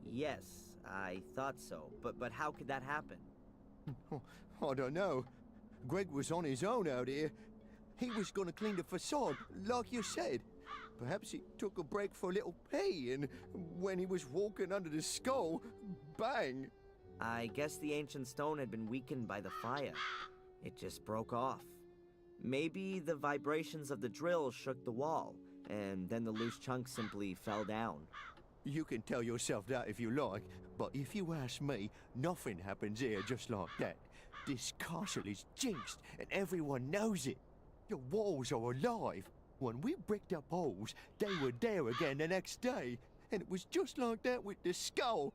Yes, I thought so. But how could that happen? I don't know. Greg was on his own out here. He was gonna clean the facade, like you said. Perhaps he took a break for a little pee, and when he was walking under the skull, bang! I guess the ancient stone had been weakened by the fire. It just broke off. Maybe the vibrations of the drill shook the wall, and then the loose chunks simply fell down. You can tell yourself that if you like, but if you ask me, nothing happens here just like that. This castle is jinxed, and everyone knows it. The walls are alive. When we bricked up holes, they were there again the next day, and it was just like that with the skull.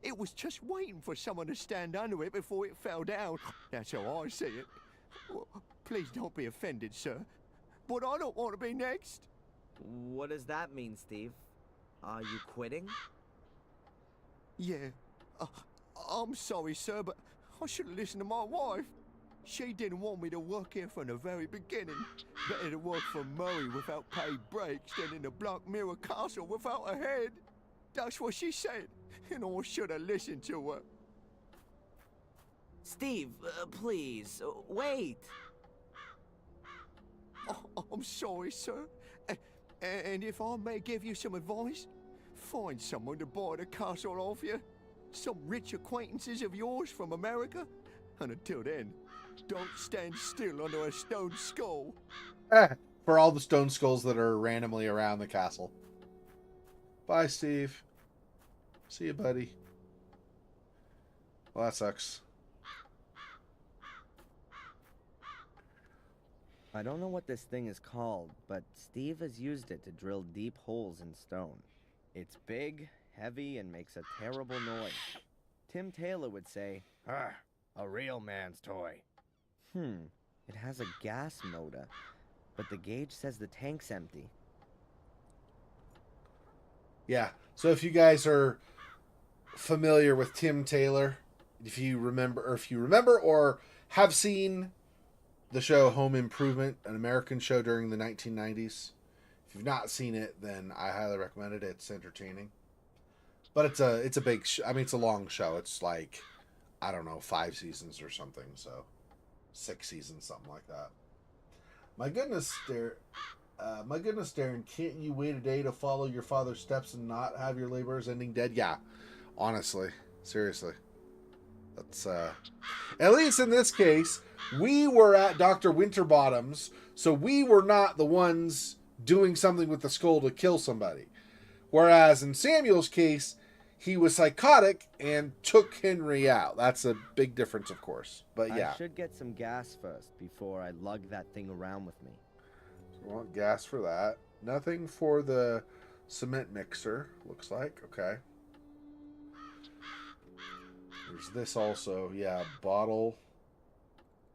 It was just waiting for someone to stand under it before it fell down. That's how I see it. Well, please don't be offended, sir, but I don't want to be next. What does that mean, Steve? Are you quitting? Yeah, I'm sorry, sir, but I should have listened to my wife. She didn't want me to work here from the very beginning. Better to work for Murray without paid breaks than in the Black Mirror Castle without a head. That's what she said, and I should have listened to her. Steve, please, wait. Oh, I'm sorry, sir. And if I may give you some advice, find someone to buy the castle off you. Some rich acquaintances of yours from America. And until then, don't stand still under a stone skull. For all the stone skulls that are randomly around the castle. Bye, Steve. See you, buddy. Well, that sucks. I don't know what this thing is called, but Steve has used it to drill deep holes in stone. It's big, heavy, and makes a terrible noise. Tim Taylor would say, a real man's toy. It has a gas motor, but the gauge says the tank's empty. Yeah, so if you guys are familiar with Tim Taylor, if you remember or have seen the show Home Improvement, an American show during the 1990s. If you've not seen it, then I highly recommend it. It's entertaining. But it's a big it's a long show. It's like, I don't know, 5 seasons or something, so 6 seasons, something like that. My goodness, Darren, can't you wait a day to follow your father's steps and not have your laborers ending dead? Yeah, honestly, seriously. That's at least in this case, we were at Dr. Winterbottom's, so we were not the ones doing something with the skull to kill somebody. Whereas in Samuel's case, he was psychotic and took Henry out. That's a big difference, of course. But yeah. I should get some gas first before I lug that thing around with me. So we want gas for that. Nothing for the cement mixer, looks like. Okay. There's this also. Yeah, bottle.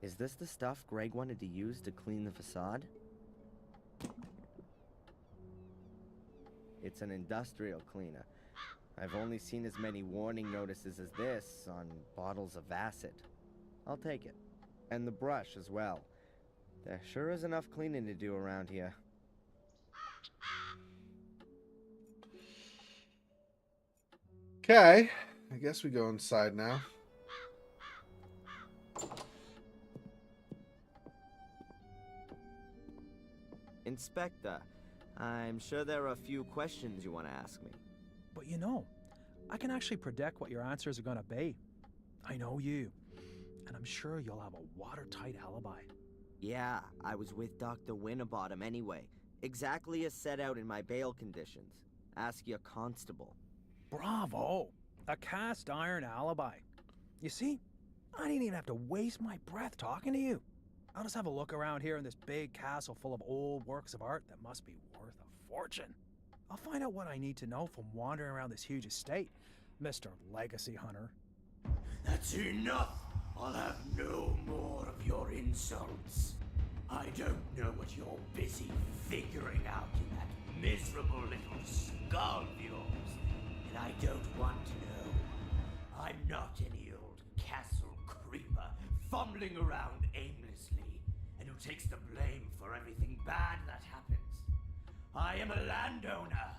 Is this the stuff Greg wanted to use to clean the facade? It's an industrial cleaner. I've only seen as many warning notices as this on bottles of acid. I'll take it. And the brush as well. There sure is enough cleaning to do around here. Okay. I guess we go inside now. Inspector, I'm sure there are a few questions you want to ask me. But you know, I can actually predict what your answers are going to be. I know you, and I'm sure you'll have a watertight alibi. Yeah, I was with Dr. Winterbottom anyway, exactly as set out in my bail conditions. Ask your constable. Bravo! A cast iron alibi. You see, I didn't even have to waste my breath talking to you. I'll just have a look around here in this big castle full of old works of art that must be worth a fortune. I'll find out what I need to know from wandering around this huge estate, Mr. Legacy Hunter. That's enough! I'll have no more of your insults. I don't know what you're busy figuring out in that miserable little skull of yours, and I don't want to know. I'm not any old castle creeper fumbling around aimlessly and who takes the blame for everything bad that happens. I am a landowner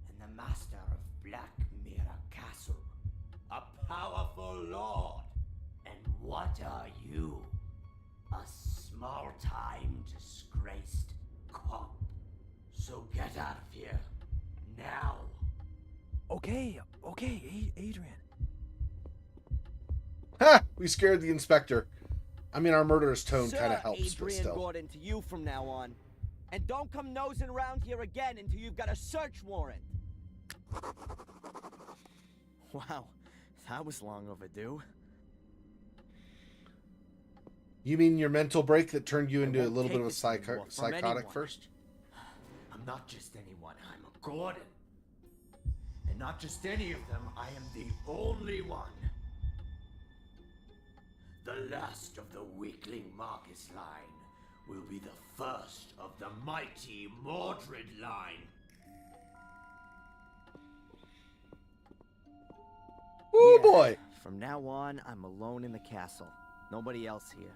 and the master of Black Mirror Castle, a powerful lord. And what are you? A small-time disgraced cop. So get out of here, now. Okay, Adrian. Ha! We scared the inspector. I mean, our murderous tone kind of helps, Adrian but still. Gordon to you from now on. And don't come nosing around here again until you've got a search warrant. Wow, that was long overdue. You mean your mental break that turned you into a little bit of a psychotic first? I'm not just anyone, I'm a Gordon. And not just any of them, I am the only one. The last of the weakling Marcus line will be the first of the mighty Mordred line. Oh boy! From now on, I'm alone in the castle. Nobody else here.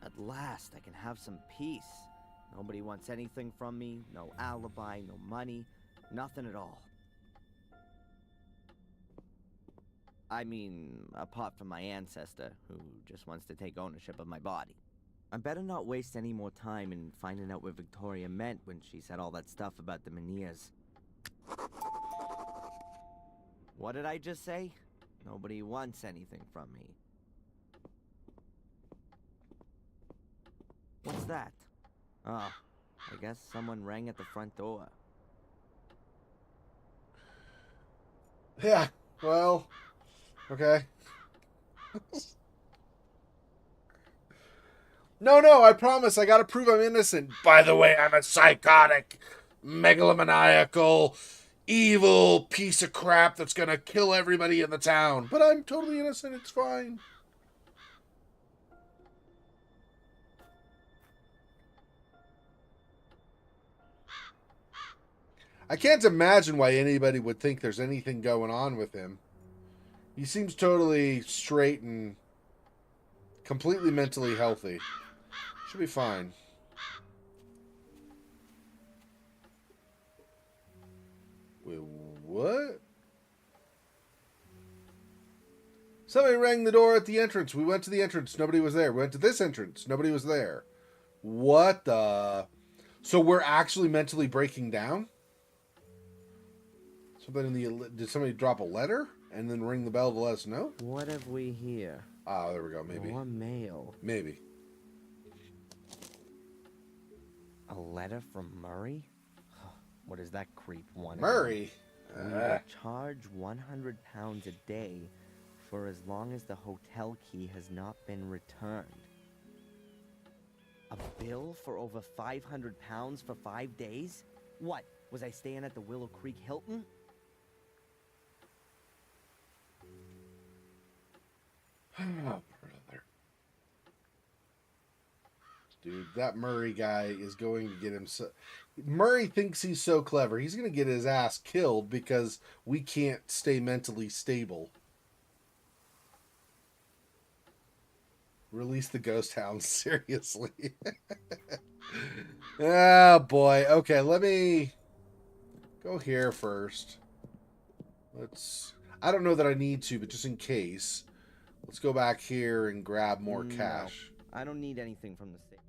At last, I can have some peace. Nobody wants anything from me, no alibi, no money, nothing at all. I mean, apart from my ancestor, who just wants to take ownership of my body. I better not waste any more time in finding out what Victoria meant when she said all that stuff about the Menhirs. What did I just say? Nobody wants anything from me. What's that? Oh, I guess someone rang at the front door. Yeah, well, okay. No, I promise. I gotta prove I'm innocent. By the way, I'm a psychotic, megalomaniacal, evil piece of crap that's gonna kill everybody in the town. But I'm totally innocent. It's fine. I can't imagine why anybody would think there's anything going on with him. He seems totally straight and completely mentally healthy. Should be fine. Wait, what? Somebody rang the door at the entrance. We went to the entrance. Nobody was there. We went to this entrance. Nobody was there. What the? So we're actually mentally breaking down? Something in the... Did somebody drop a letter and then ring the bell to let us know? What have we here? Ah, there we go. Maybe. More mail. Maybe. A letter from Murray? What does that creep want? Murray? We will charge 100 pounds a day for as long as the hotel key has not been returned. A bill for over 500 pounds for 5 days? What? Was I staying at the Willow Creek Hilton? Oh, brother. Dude, that Murray guy is going to get him so... Murray thinks he's so clever. He's going to get his ass killed because we can't stay mentally stable. Release the ghost hounds, seriously. Oh, boy. Okay, let me go here first. Let's... I don't know that I need to, but just in case... Let's go back here and grab more cash. I don't need anything from the state.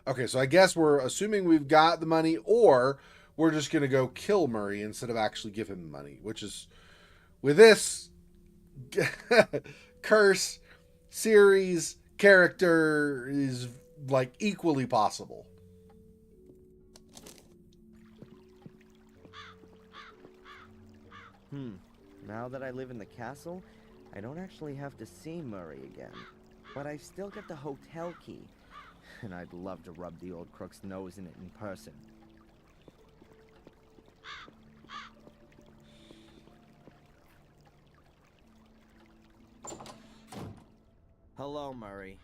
Okay, so I guess we're assuming we've got the money, or we're just going to go kill Murray instead of actually give him money, which is, with this curse series, character is like equally possible. Now that I live in the castle, I don't actually have to see Murray again. But I've still got the hotel key, and I'd love to rub the old crook's nose in it in person. Hello, Murray.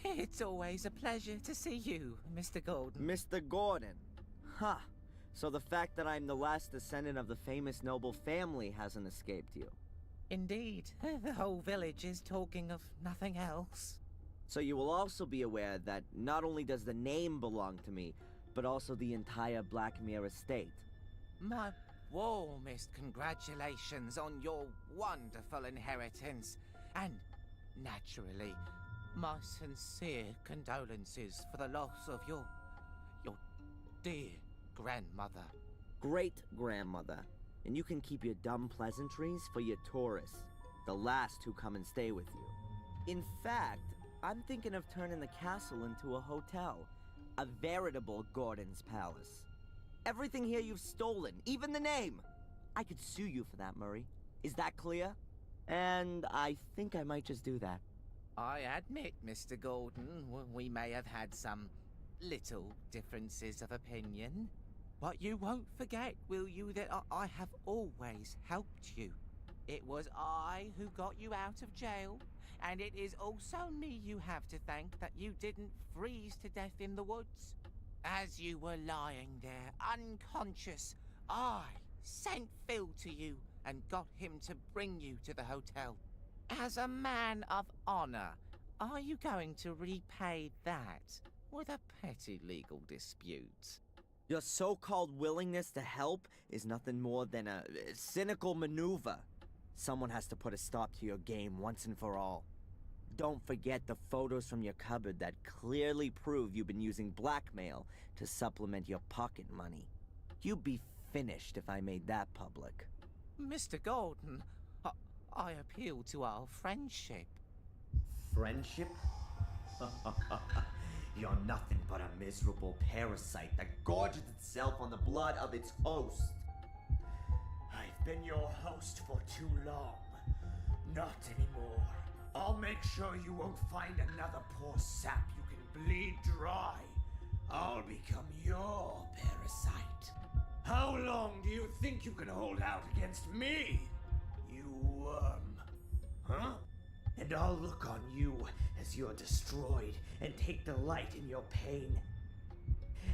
It's always a pleasure to see you, Mr. Gordon. Mr. Gordon. Huh. So the fact that I'm the last descendant of the famous noble family hasn't escaped you. Indeed. The whole village is talking of nothing else. So you will also be aware that not only does the name belong to me, but also the entire Blackmere estate. My warmest congratulations on your wonderful inheritance. And, naturally, my sincere condolences for the loss of your dear grandmother. Great-grandmother. And you can keep your dumb pleasantries for your tourists, the last who come and stay with you. In fact, I'm thinking of turning the castle into a hotel, a veritable Gordon's Palace. Everything here you've stolen, even the name. I could sue you for that, Murray. Is that clear? And I think I might just do that. I admit, Mr. Gordon, we may have had some little differences of opinion. But you won't forget, will you, that I have always helped you. It was I who got you out of jail, and it is also me you have to thank that you didn't freeze to death in the woods. As you were lying there, unconscious, I sent Phil to you and got him to bring you to the hotel. As a man of honor, are you going to repay that with a petty legal dispute? Your so-called willingness to help is nothing more than a cynical maneuver. Someone has to put a stop to your game once and for all. Don't forget the photos from your cupboard that clearly prove you've been using blackmail to supplement your pocket money. You'd be finished if I made that public. Mr. Gordon, I appeal to our friendship. Friendship? You're nothing but a miserable parasite that gorges itself on the blood of its host. I've been your host for too long. Not anymore. I'll make sure you won't find another poor sap you can bleed dry. I'll become your parasite. How long do you think you can hold out against me, you worm? Huh? And I'll look on you as you're destroyed and take delight in your pain.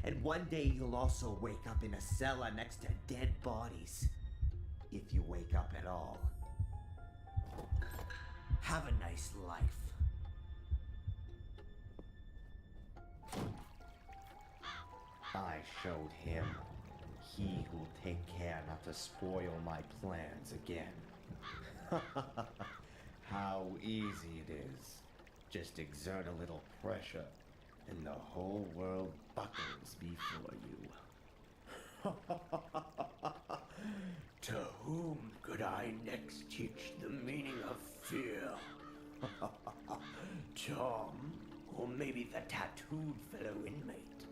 And one day you'll also wake up in a cellar next to dead bodies. If you wake up at all. Have a nice life. I showed him. He who'll take care not to spoil my plans again. How easy it is. Just exert a little pressure, and the whole world buckles before you. To whom could I next teach the meaning of fear? Tom, or maybe the tattooed fellow inmate,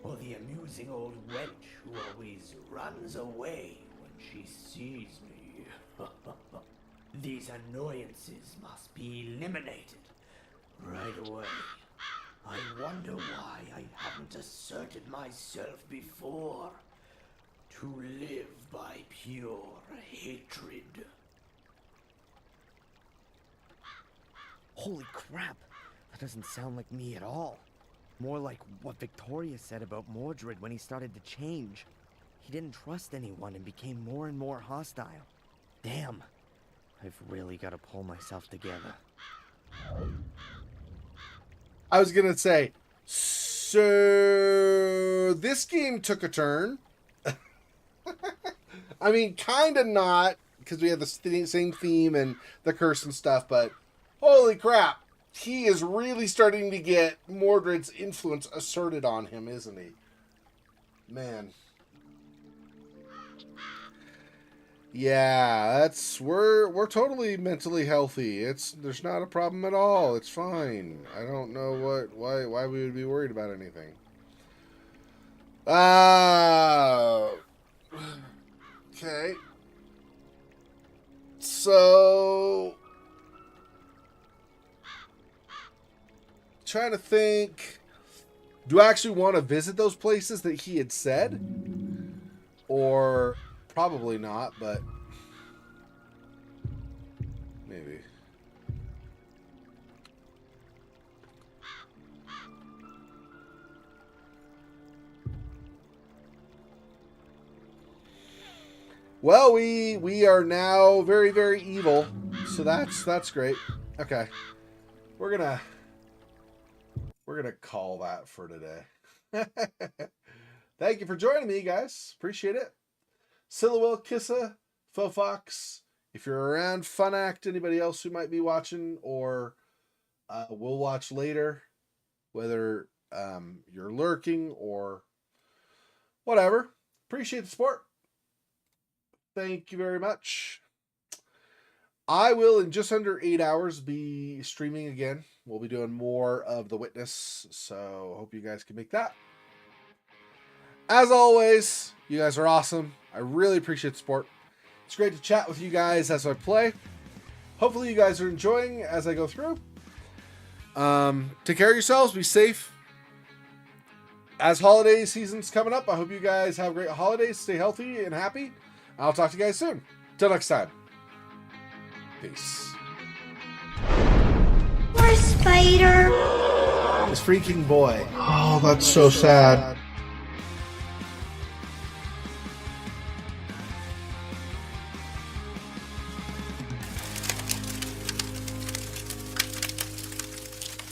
or the amusing old wench who always runs away when she sees me. These annoyances must be eliminated right away. I wonder why I haven't asserted myself before. To live by pure hatred. Holy crap! That doesn't sound like me at all. More like what Victoria said about Mordred when he started to change. He didn't trust anyone and became more and more hostile. Damn. I've really got to pull myself together. I was gonna say, so this game took a turn. I mean, kind of not, because we have the same theme and the curse and stuff, but holy crap, he is really starting to get Mordred's influence asserted on him, isn't he? Man. Yeah, we're totally mentally healthy. There's not a problem at all. It's fine. I don't know why we would be worried about anything. Okay. So, trying to think, do I actually want to visit those places that he had said? Or probably not, but maybe. Well, we are now very, very evil, so that's great. Okay, we're gonna call that for today. Thank you for joining me, guys. Appreciate it. Silhouette Kissa, Fofox. If you're around, Fun Act, anybody else who might be watching or will watch later, whether you're lurking or whatever. Appreciate the support. Thank you very much. I will, in just under 8 hours, be streaming again. We'll be doing more of The Witness, so hope you guys can make that. As always, you guys are awesome. I really appreciate the support. It's great to chat with you guys as I play. Hopefully you guys are enjoying as I go through. Take care of yourselves. Be safe. As holiday season's coming up, I hope you guys have great holidays. Stay healthy and happy. I'll talk to you guys soon. Till next time. Peace. Poor spider. This freaking boy. Oh, that's so sad.